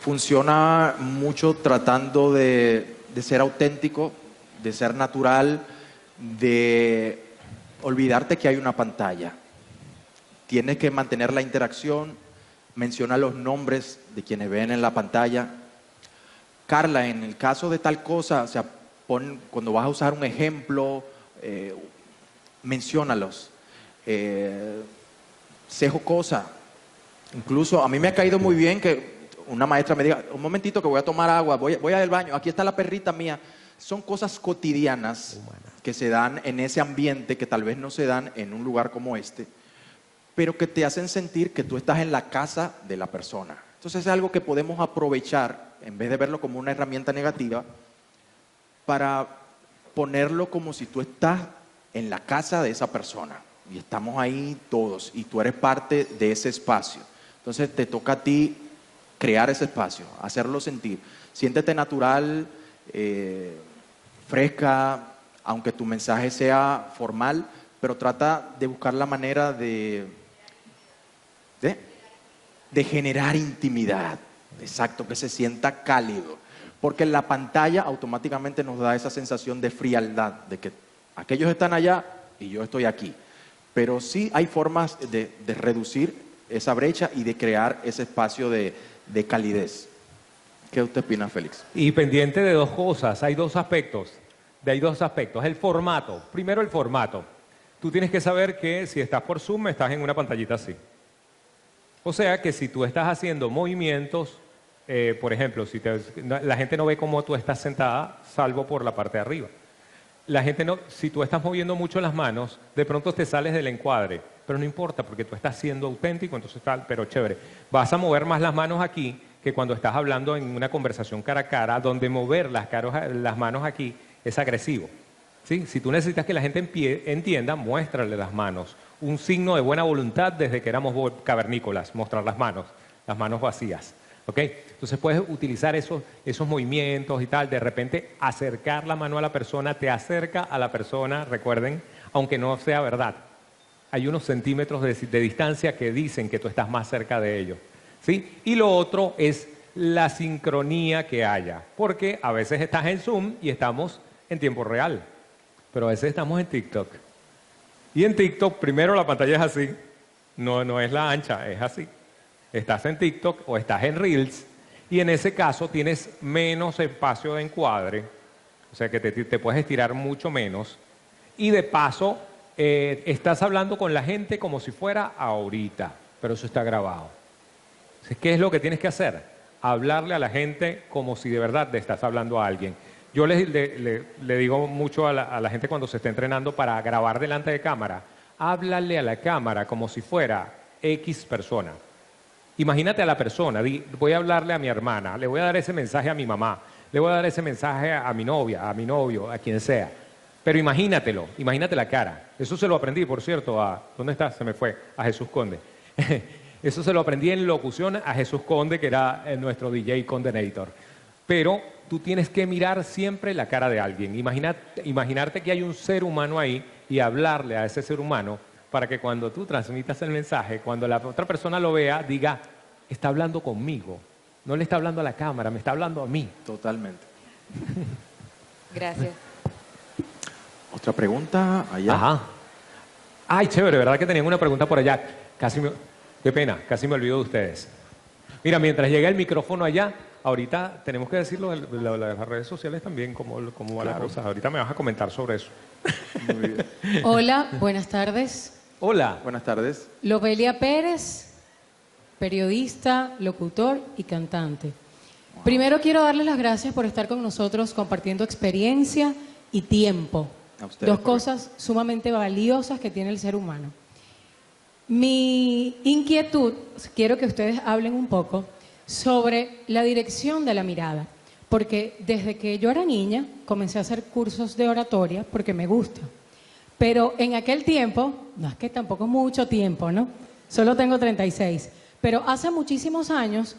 funciona mucho tratando de ser auténtico, de ser natural, de olvidarte que hay una pantalla. Tienes que mantener la interacción, menciona los nombres de quienes ven en la pantalla. Carla, en el caso de tal cosa, o sea, cuando vas a usar un ejemplo, menciónalos. Sé jocosa. Incluso a mí me ha caído muy bien que una maestra me diga, un momentito que voy a tomar agua, voy al baño, aquí está la perrita mía. Son cosas cotidianas que se dan en ese ambiente que tal vez no se dan en un lugar como este, pero que te hacen sentir que tú estás en la casa de la persona. Entonces es algo que podemos aprovechar, en vez de verlo como una herramienta negativa, para ponerlo como si tú estás en la casa de esa persona. Y estamos ahí todos, y tú eres parte de ese espacio. Entonces te toca a ti crear ese espacio, hacerlo sentir. Siéntete natural, fresca, aunque tu mensaje sea formal, pero trata de buscar la manera de generar intimidad. Exacto, que se sienta cálido. Porque la pantalla automáticamente nos da esa sensación de frialdad, de que aquellos están allá y yo estoy aquí. Pero sí hay formas de reducir esa brecha y de crear ese espacio de calidez. ¿Qué usted opina, Félix? Y pendiente de dos cosas, hay dos aspectos. El formato. Primero el formato. Tú tienes que saber que si estás por Zoom, estás en una pantallita así. O sea que si tú estás haciendo movimientos, por ejemplo, la gente no ve cómo tú estás sentada, salvo por la parte de arriba. Si tú estás moviendo mucho las manos, de pronto te sales del encuadre, pero no importa porque tú estás siendo auténtico, entonces pero chévere. Vas a mover más las manos aquí que cuando estás hablando en una conversación cara a cara, donde mover las manos aquí es agresivo. ¿Sí? Si tú necesitas que la gente entienda, muéstrale las manos. Un signo de buena voluntad desde que éramos cavernícolas, mostrar las manos vacías. ¿Ok? Entonces puedes utilizar esos movimientos y tal, de repente acercar la mano a la persona, te acerca a la persona, recuerden, aunque no sea verdad. Hay unos centímetros de distancia que dicen que tú estás más cerca de ellos. ¿Sí? Y lo otro es la sincronía que haya, porque a veces estás en Zoom y estamos en tiempo real, pero a veces estamos en TikTok. Y en TikTok primero la pantalla es así, no es la ancha, es así. Estás en TikTok o estás en Reels y en ese caso tienes menos espacio de encuadre O sea que te puedes estirar mucho menos. Y de paso, estás hablando con la gente como si fuera ahorita, pero eso está grabado. Entonces, ¿qué es lo que tienes que hacer? Hablarle a la gente como si de verdad le estás hablando a alguien. Yo le digo mucho a la gente cuando se está entrenando para grabar delante de cámara, háblale a la cámara como si fuera X persona. Imagínate a la persona, voy a hablarle a mi hermana, le voy a dar ese mensaje a mi mamá, le voy a dar ese mensaje a mi novia, a mi novio, a quien sea. Pero imagínatelo, imagínate la cara. Eso se lo aprendí, por cierto, ¿dónde está? Se me fue, a Jesús Conde. Eso se lo aprendí en locución a Jesús Conde, que era nuestro DJ Condenator. Pero tú tienes que mirar siempre la cara de alguien. Imaginarte que hay un ser humano ahí y hablarle a ese ser humano para que cuando tú transmitas el mensaje, cuando la otra persona lo vea, diga, está hablando conmigo. No le está hablando a la cámara, me está hablando a mí. Totalmente. Gracias. Otra pregunta allá. Ajá. Ay, chévere, ¿verdad que tenían una pregunta por allá? Qué pena, casi me olvido de ustedes. Mira, mientras llega el micrófono allá, ahorita tenemos que decirlo de las redes sociales también, cómo va la cosa. Ahorita me vas a comentar sobre eso. Muy bien. Hola, buenas tardes. Hola. Buenas tardes. Lobelia Pérez, periodista, locutor y cantante. Primero quiero darles las gracias por estar con nosotros compartiendo experiencia y tiempo. A ustedes, Dos cosas sumamente valiosas que tiene el ser humano. Mi inquietud, quiero que ustedes hablen un poco sobre la dirección de la mirada, porque desde que yo era niña comencé a hacer cursos de oratoria porque me gusta. Pero en aquel tiempo, no es que tampoco mucho tiempo, ¿no? Solo tengo 36. Pero hace muchísimos años,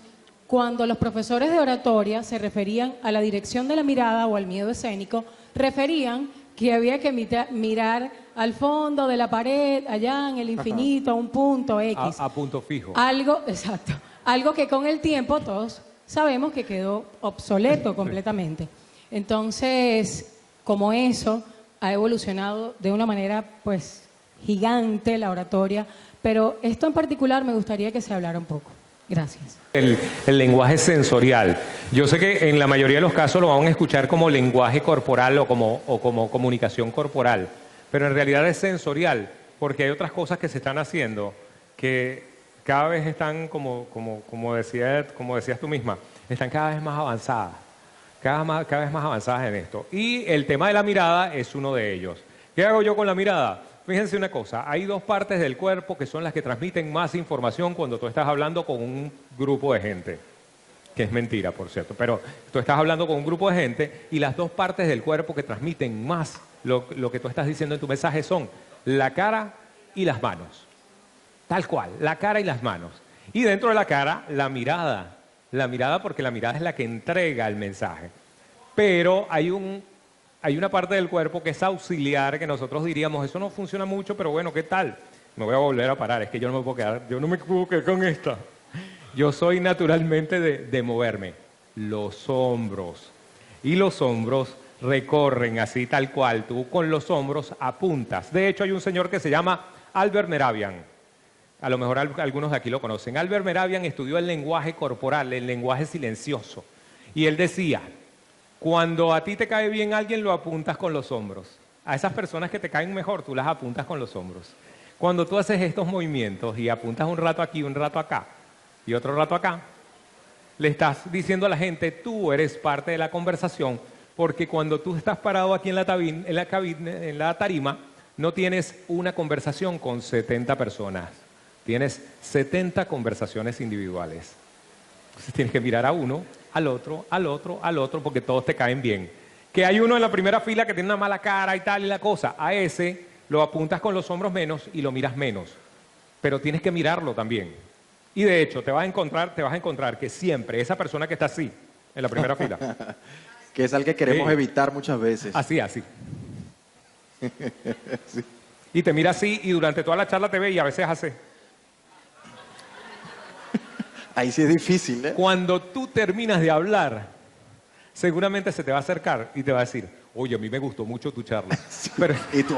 cuando los profesores de oratoria se referían a la dirección de la mirada o al miedo escénico, referían que había que mirar al fondo de la pared, allá en el infinito, a un punto X. A punto fijo. Algo, exacto. Algo que con el tiempo todos sabemos que quedó obsoleto completamente. Entonces, como eso ha evolucionado de una manera, pues, gigante la oratoria, pero esto en particular me gustaría que se hablara un poco. Gracias. El lenguaje sensorial. Yo sé que en la mayoría de los casos lo van a escuchar como lenguaje corporal o como comunicación corporal, pero en realidad es sensorial, porque hay otras cosas que se están haciendo que cada vez están, como decías tú misma, están cada vez más avanzadas, cada vez más avanzadas en esto. Y el tema de la mirada es uno de ellos. ¿Qué hago yo con la mirada? Fíjense una cosa, hay dos partes del cuerpo que son las que transmiten más información cuando tú estás hablando con un grupo de gente, que es mentira, por cierto, pero tú estás hablando con un grupo de gente y las dos partes del cuerpo que transmiten más lo que tú estás diciendo en tu mensaje son la cara y las manos. Tal cual, la cara y las manos. Y dentro de la cara, la mirada porque la mirada es la que entrega el mensaje. Pero hay una parte del cuerpo que es auxiliar, que nosotros diríamos, eso no funciona mucho, pero bueno, ¿qué tal? Me voy a volver a parar, es que yo no me puedo quedar con esta. Yo soy naturalmente de moverme. Los hombros. Y los hombros recorren así tal cual. Tú con los hombros apuntas. De hecho, hay un señor que se llama Albert Mehrabian. A lo mejor algunos de aquí lo conocen. Albert Mehrabian estudió el lenguaje corporal, el lenguaje silencioso. Y él decía, cuando a ti te cae bien alguien, lo apuntas con los hombros. A esas personas que te caen mejor, tú las apuntas con los hombros. Cuando tú haces estos movimientos y apuntas un rato aquí, un rato acá y otro rato acá, le estás diciendo a la gente, tú eres parte de la conversación, porque cuando tú estás parado aquí en la tarima, no tienes una conversación con 70 personas. Tienes 70 conversaciones individuales. Entonces tienes que mirar a uno, al otro, al otro, al otro, porque todos te caen bien. Que hay uno en la primera fila que tiene una mala cara y tal y la cosa. A ese lo apuntas con los hombros menos y lo miras menos. Pero tienes que mirarlo también. Y de hecho, te vas a encontrar que siempre esa persona que está así, en la primera fila. Que es algo que queremos evitar muchas veces. Así. Sí. Y te mira así y durante toda la charla te ve y a veces hace. Ahí sí es difícil, ¿eh? Cuando tú terminas de hablar, seguramente se te va a acercar y te va a decir, oye, a mí me gustó mucho tu charla. Sí. Pero, Y tú,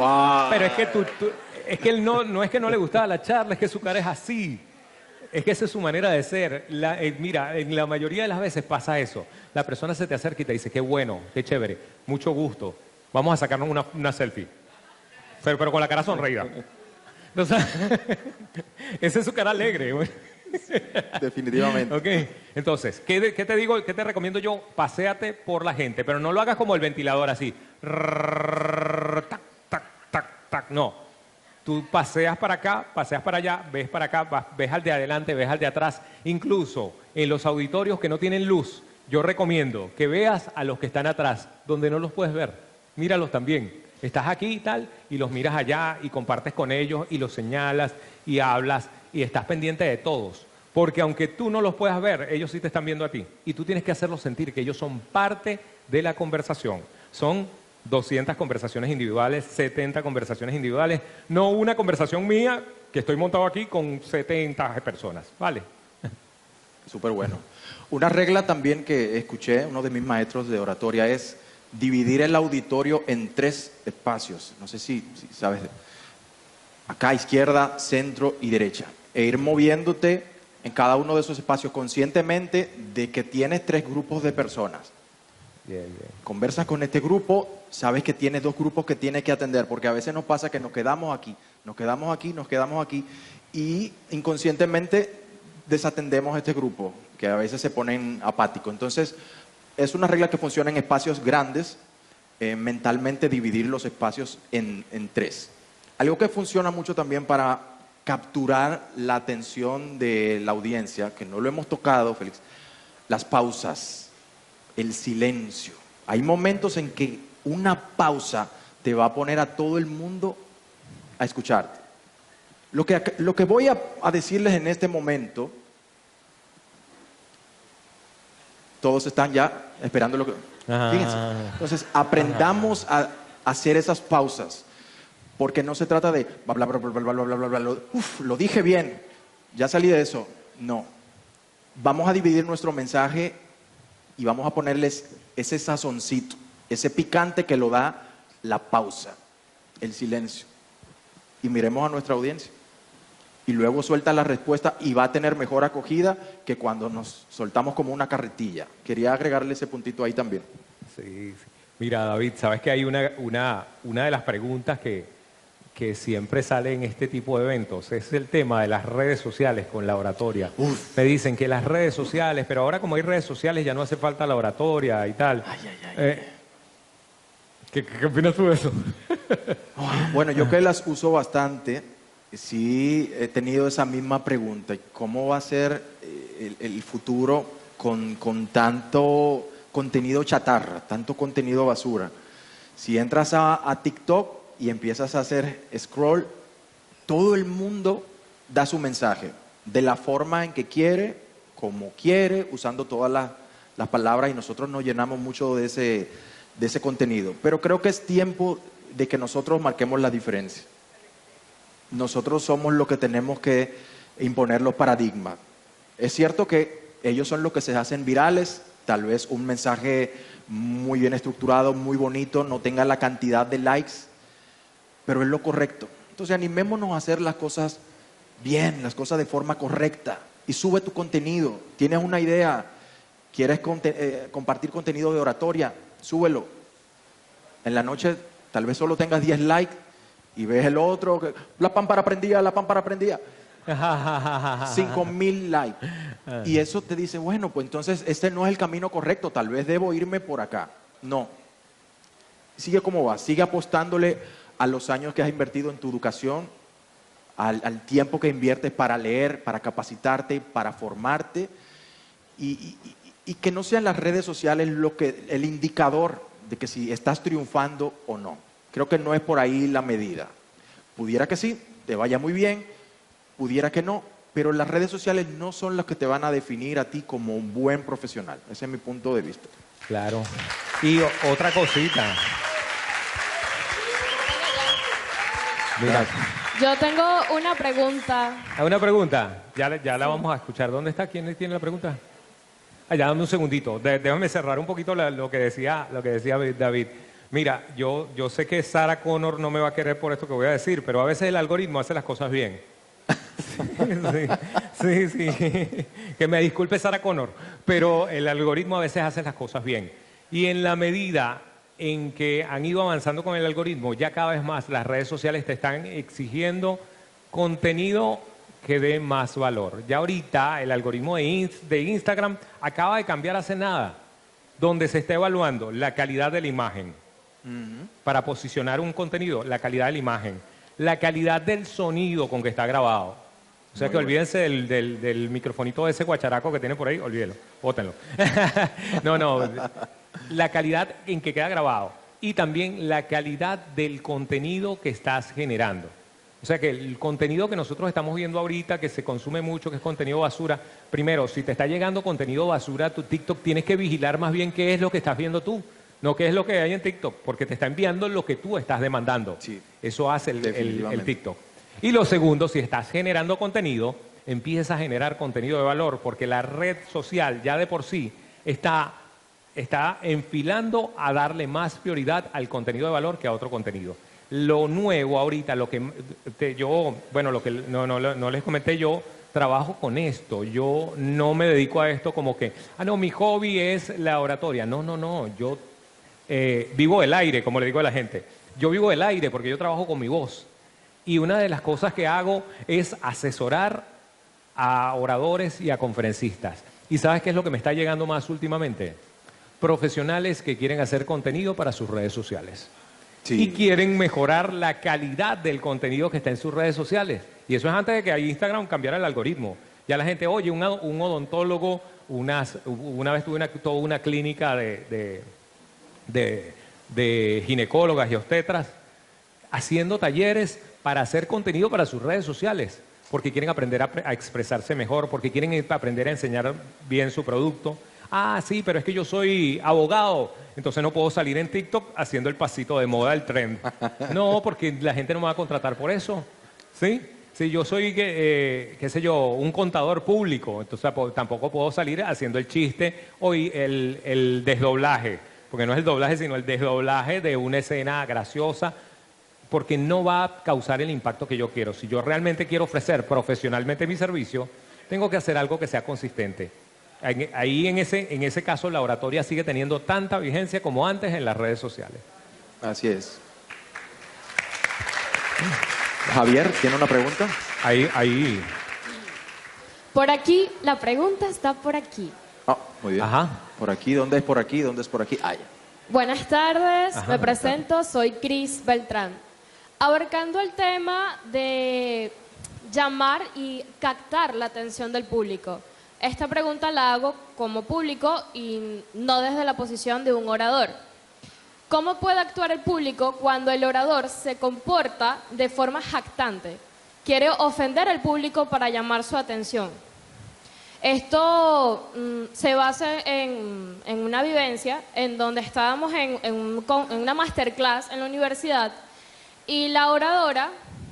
pero es que es que él no es que no le gustaba la charla, es que su cara es así. Es que esa es su manera de ser. Mira, en la mayoría de las veces pasa eso. La persona se te acerca y te dice, qué bueno, qué chévere, mucho gusto. Vamos a sacarnos una selfie. Pero con la cara sonreída. Entonces, esa es su cara alegre. Definitivamente. Ok, entonces, ¿qué te digo? ¿Qué te recomiendo yo? Paséate por la gente, pero no lo hagas como el ventilador así. Tac, tac, tac, tac. No. Tú paseas para acá, paseas para allá, ves para acá, ves al de adelante, ves al de atrás. Incluso en los auditorios que no tienen luz, yo recomiendo que veas a los que están atrás, donde no los puedes ver. Míralos también. Estás aquí y tal, y los miras allá y compartes con ellos y los señalas y hablas y estás pendiente de todos. Porque aunque tú no los puedas ver, ellos sí te están viendo a ti. Y tú tienes que hacerlos sentir que ellos son parte de la conversación. Son 200 conversaciones individuales, 70 conversaciones individuales, no una conversación mía que estoy montado aquí con 70 personas, ¿vale? Súper bueno. Una regla también que escuché, uno de mis maestros de oratoria, es dividir el auditorio en 3 espacios. No sé si sabes. Acá, izquierda, centro y derecha. E ir moviéndote en cada uno de esos espacios conscientemente de que tienes 3 grupos de personas. Bien, bien. Conversas con este grupo, sabes que tienes 2 grupos que tienes que atender, porque a veces nos pasa que nos quedamos aquí, y inconscientemente desatendemos este grupo, que a veces se ponen apáticos. Entonces, es una regla que funciona en espacios grandes, mentalmente dividir los espacios en 3. Algo que funciona mucho también para capturar la atención de la audiencia, que no lo hemos tocado, Félix, las pausas. El silencio. Hay momentos en que una pausa te va a poner a todo el mundo a escucharte. Lo que voy a decirles en este momento, todos están ya esperando lo que... Fíjense. Entonces, aprendamos a hacer esas pausas, porque no se trata de... Bla, bla, bla, bla, bla, bla, bla, bla, bla, lo dije bien, ya salí de eso. No. Vamos a dividir nuestro mensaje y vamos a ponerles ese sazoncito, ese picante que lo da la pausa, el silencio. Y miremos a nuestra audiencia. Y luego suelta la respuesta y va a tener mejor acogida que cuando nos soltamos como una carretilla. Quería agregarle ese puntito ahí también. Sí, sí. Mira, David, sabes que hay una de las preguntas que siempre sale en este tipo de eventos, es el tema de las redes sociales con la oratoria. Me dicen que las redes sociales, pero ahora como hay redes sociales ya no hace falta la oratoria y tal. ¿Qué opinas tú de eso? Bueno, yo que las uso bastante, sí he tenido esa misma pregunta. ¿Cómo va a ser el futuro con tanto contenido chatarra, tanto contenido basura? Si entras a TikTok y empiezas a hacer scroll, todo el mundo da su mensaje, de la forma en que quiere, como quiere, usando todas las palabras, y nosotros nos llenamos mucho de ese contenido. Pero creo que es tiempo de que nosotros marquemos la diferencia. Nosotros somos los que tenemos que imponer los paradigmas. Es cierto que ellos son los que se hacen virales, tal vez un mensaje muy bien estructurado, muy bonito, no tenga la cantidad de likes, pero es lo correcto. Entonces animémonos a hacer las cosas bien, las cosas de forma correcta, y sube tu contenido. Tienes una idea, quieres compartir contenido de oratoria, súbelo. En la noche tal vez solo tengas 10 likes y ves el otro, la pámpara prendía, 5,000 likes. Y eso te dice, bueno, pues entonces este no es el camino correcto, tal vez debo irme por acá. No. Sigue como va, sigue apostándole a los años que has invertido en tu educación, al tiempo que inviertes para leer, para capacitarte, para formarte, y que no sean las redes sociales el indicador de que si estás triunfando o no. Creo que no es por ahí la medida. Pudiera que sí, te vaya muy bien, pudiera que no, pero las redes sociales no son las que te van a definir a ti como un buen profesional. Ese es mi punto de vista. Claro. Y otra cosita. Mira. Yo tengo una pregunta. ¿Una pregunta? Ya la vamos a escuchar. ¿Dónde está? ¿Quién tiene la pregunta? Ya, dame un segundito. Déjame cerrar un poquito lo que decía David. Mira, yo sé que Sarah Connor no me va a querer por esto que voy a decir, pero a veces el algoritmo hace las cosas bien. Sí, sí, sí. Que me disculpe Sarah Connor, pero el algoritmo a veces hace las cosas bien. Y en la medida en que han ido avanzando con el algoritmo, ya cada vez más las redes sociales te están exigiendo contenido que dé más valor. Ya ahorita el algoritmo de Instagram acaba de cambiar hace nada, donde se está evaluando la calidad de la imagen para posicionar un contenido, la calidad de la imagen, la calidad del sonido con que está grabado. O sea que olvídense del microfonito de ese guacharaco que tiene por ahí, olvídelo, bótenlo. No, la calidad en que queda grabado y también la calidad del contenido que estás generando. O sea que el contenido que nosotros estamos viendo ahorita, que se consume mucho, que es contenido basura, primero, si te está llegando contenido basura a tu TikTok, tienes que vigilar más bien qué es lo que estás viendo tú, no qué es lo que hay en TikTok, porque te está enviando lo que tú estás demandando. Sí, eso hace el TikTok. Y lo segundo, si estás generando contenido, empieza a generar contenido de valor, porque la red social ya de por sí está enfilando a darle más prioridad al contenido de valor que a otro contenido. Lo nuevo ahorita, lo que no les comenté, yo trabajo con esto, yo no me dedico a esto como que, no, mi hobby es la oratoria. No, yo vivo del aire, como le digo a la gente. Yo vivo del aire porque yo trabajo con mi voz. Y una de las cosas que hago es asesorar a oradores y a conferencistas. ¿Y sabes qué es lo que me está llegando más últimamente? Profesionales que quieren hacer contenido para sus redes sociales. Sí. Y quieren mejorar la calidad del contenido que está en sus redes sociales. Y eso es antes de que Instagram cambiara el algoritmo. Ya la gente, oye, un odontólogo, una vez tuve toda una clínica de ginecólogas y obstetras haciendo talleres para hacer contenido para sus redes sociales, porque quieren aprender a expresarse mejor, porque quieren aprender a enseñar bien su producto. Sí, pero es que yo soy abogado, entonces no puedo salir en TikTok haciendo el pasito de moda, el trend. No, porque la gente no me va a contratar por eso. ¿Sí? Si yo soy, qué sé yo, un contador público, entonces tampoco puedo salir haciendo el chiste o el desdoblaje, porque no es el doblaje, sino el desdoblaje de una escena graciosa, porque no va a causar el impacto que yo quiero. Si yo realmente quiero ofrecer profesionalmente mi servicio, tengo que hacer algo que sea consistente. Ahí en ese caso la oratoria sigue teniendo tanta vigencia como antes en las redes sociales. Así es. Javier, ¿tiene una pregunta? Ahí. Por aquí, la pregunta está por aquí. Muy bien. Ajá. Por aquí, ¿dónde es por aquí? ¿Dónde es por aquí? Ya. Buenas tardes, me presento, soy Cris Beltrán. Abarcando el tema de llamar y captar la atención del público. Esta pregunta la hago como público y no desde la posición de un orador. ¿Cómo puede actuar el público cuando el orador se comporta de forma jactante? Quiere ofender al público para llamar su atención. Esto se basa en una vivencia en donde estábamos en una masterclass en la universidad y la oradora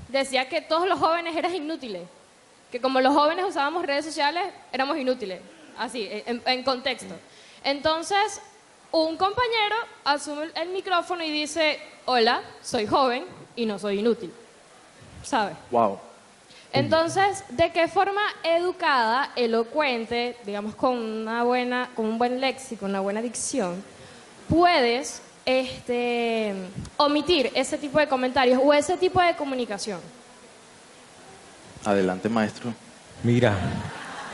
decía que todos los jóvenes eran inútiles, que como los jóvenes usábamos redes sociales, éramos inútiles, así, en contexto. Entonces, un compañero asume el micrófono y dice, hola, soy joven y no soy inútil, ¿sabes? Wow. Entonces, ¿de qué forma educada, elocuente, digamos con un buen léxico, una buena dicción, puedes omitir ese tipo de comentarios o ese tipo de comunicación? Adelante, maestro. Mira,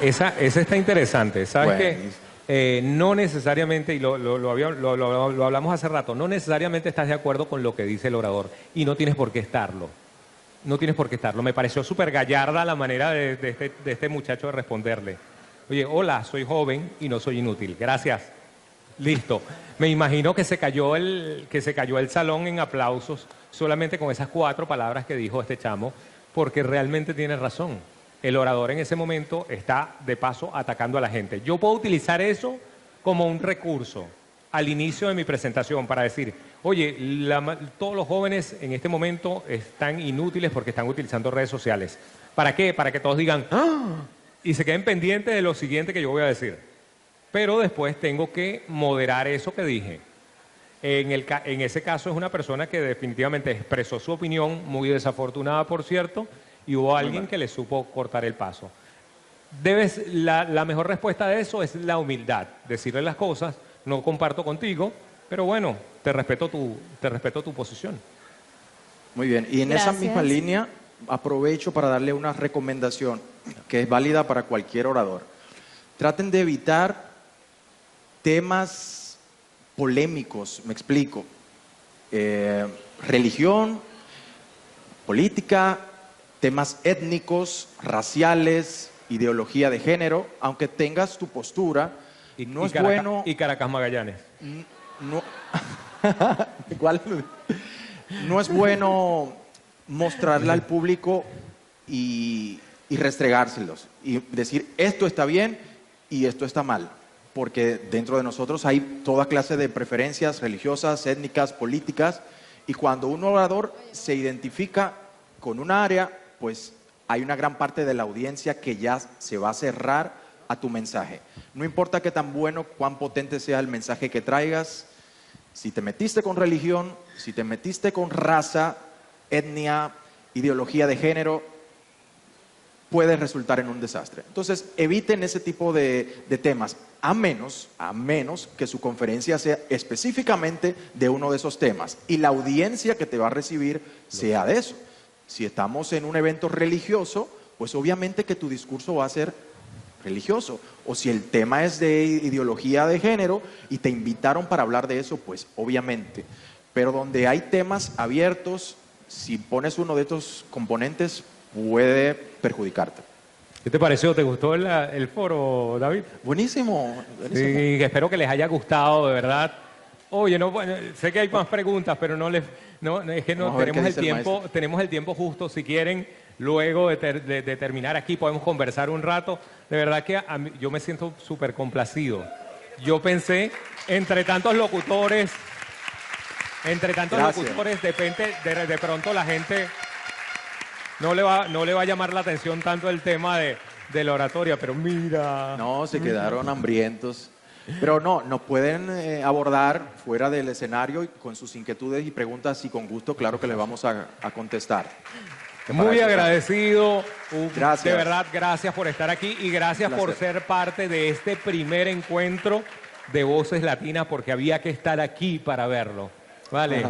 esa está interesante. ¿Sabes qué? No necesariamente, y lo hablamos hace rato, no necesariamente estás de acuerdo con lo que dice el orador y no tienes por qué estarlo. No tienes por qué estarlo. Me pareció súper gallarda la manera de este muchacho de responderle. Oye, hola, soy joven y no soy inútil. Gracias. Listo. Me imagino que se cayó el salón en aplausos solamente con esas 4 palabras que dijo este chamo, porque realmente tiene razón. El orador en ese momento está, de paso, atacando a la gente. Yo puedo utilizar eso como un recurso al inicio de mi presentación para decir, oye, todos los jóvenes en este momento están inútiles porque están utilizando redes sociales. ¿Para qué? Para que todos digan, ¡ah! Y se queden pendientes de lo siguiente que yo voy a decir. Pero después tengo que moderar eso que dije. En ese caso es una persona que definitivamente expresó su opinión, muy desafortunada, por cierto, y hubo alguien que le supo cortar el paso. La mejor respuesta de eso es la humildad, decirle las cosas, no comparto contigo, pero bueno, te respeto tu posición. Muy bien, y en esa Gracias. misma línea aprovecho para darle una recomendación que es válida para cualquier orador. Traten de evitar temas polémicos, me explico. Religión, política, temas étnicos, raciales, ideología de género, aunque tengas tu postura, no es bueno... Y Caracas Magallanes. No, ¿cuál? No es bueno mostrarle al público y restregárselos y decir esto está bien y esto está mal, porque dentro de nosotros hay toda clase de preferencias religiosas, étnicas, políticas, y cuando un orador se identifica con un área, pues hay una gran parte de la audiencia que ya se va a cerrar a tu mensaje. No importa qué tan bueno, cuán potente sea el mensaje que traigas, si te metiste con religión, si te metiste con raza, etnia, ideología de género, puede resultar en un desastre. Entonces, eviten ese tipo de temas, a menos que su conferencia sea específicamente de uno de esos temas y la audiencia que te va a recibir sea de eso. Si estamos en un evento religioso, pues obviamente que tu discurso va a ser religioso. O si el tema es de ideología de género y te invitaron para hablar de eso, pues obviamente. Pero donde hay temas abiertos, si pones uno de estos componentes, puede perjudicarte. ¿Qué te pareció? ¿Te gustó el foro, David? Buenísimo. Sí, espero que les haya gustado, de verdad. Oye, no, bueno, sé que hay más preguntas, pero es que no Vamos a ver qué tenemos el dice el tiempo, maestro. tenemos el tiempo justo. Si quieren, luego de terminar aquí, podemos conversar un rato. De verdad que yo me siento súper complacido. Yo pensé, entre tantos locutores, de pronto la gente no le va a llamar la atención tanto el tema de la oratoria, pero mira. No, se quedaron hambrientos. Pero no, nos pueden abordar fuera del escenario y con sus inquietudes y preguntas y con gusto, claro que les vamos a contestar. Muy agradecido. Gracias. De verdad, gracias por estar aquí y gracias por ser parte de este primer encuentro de Voces Latinas, porque había que estar aquí para verlo. Vale.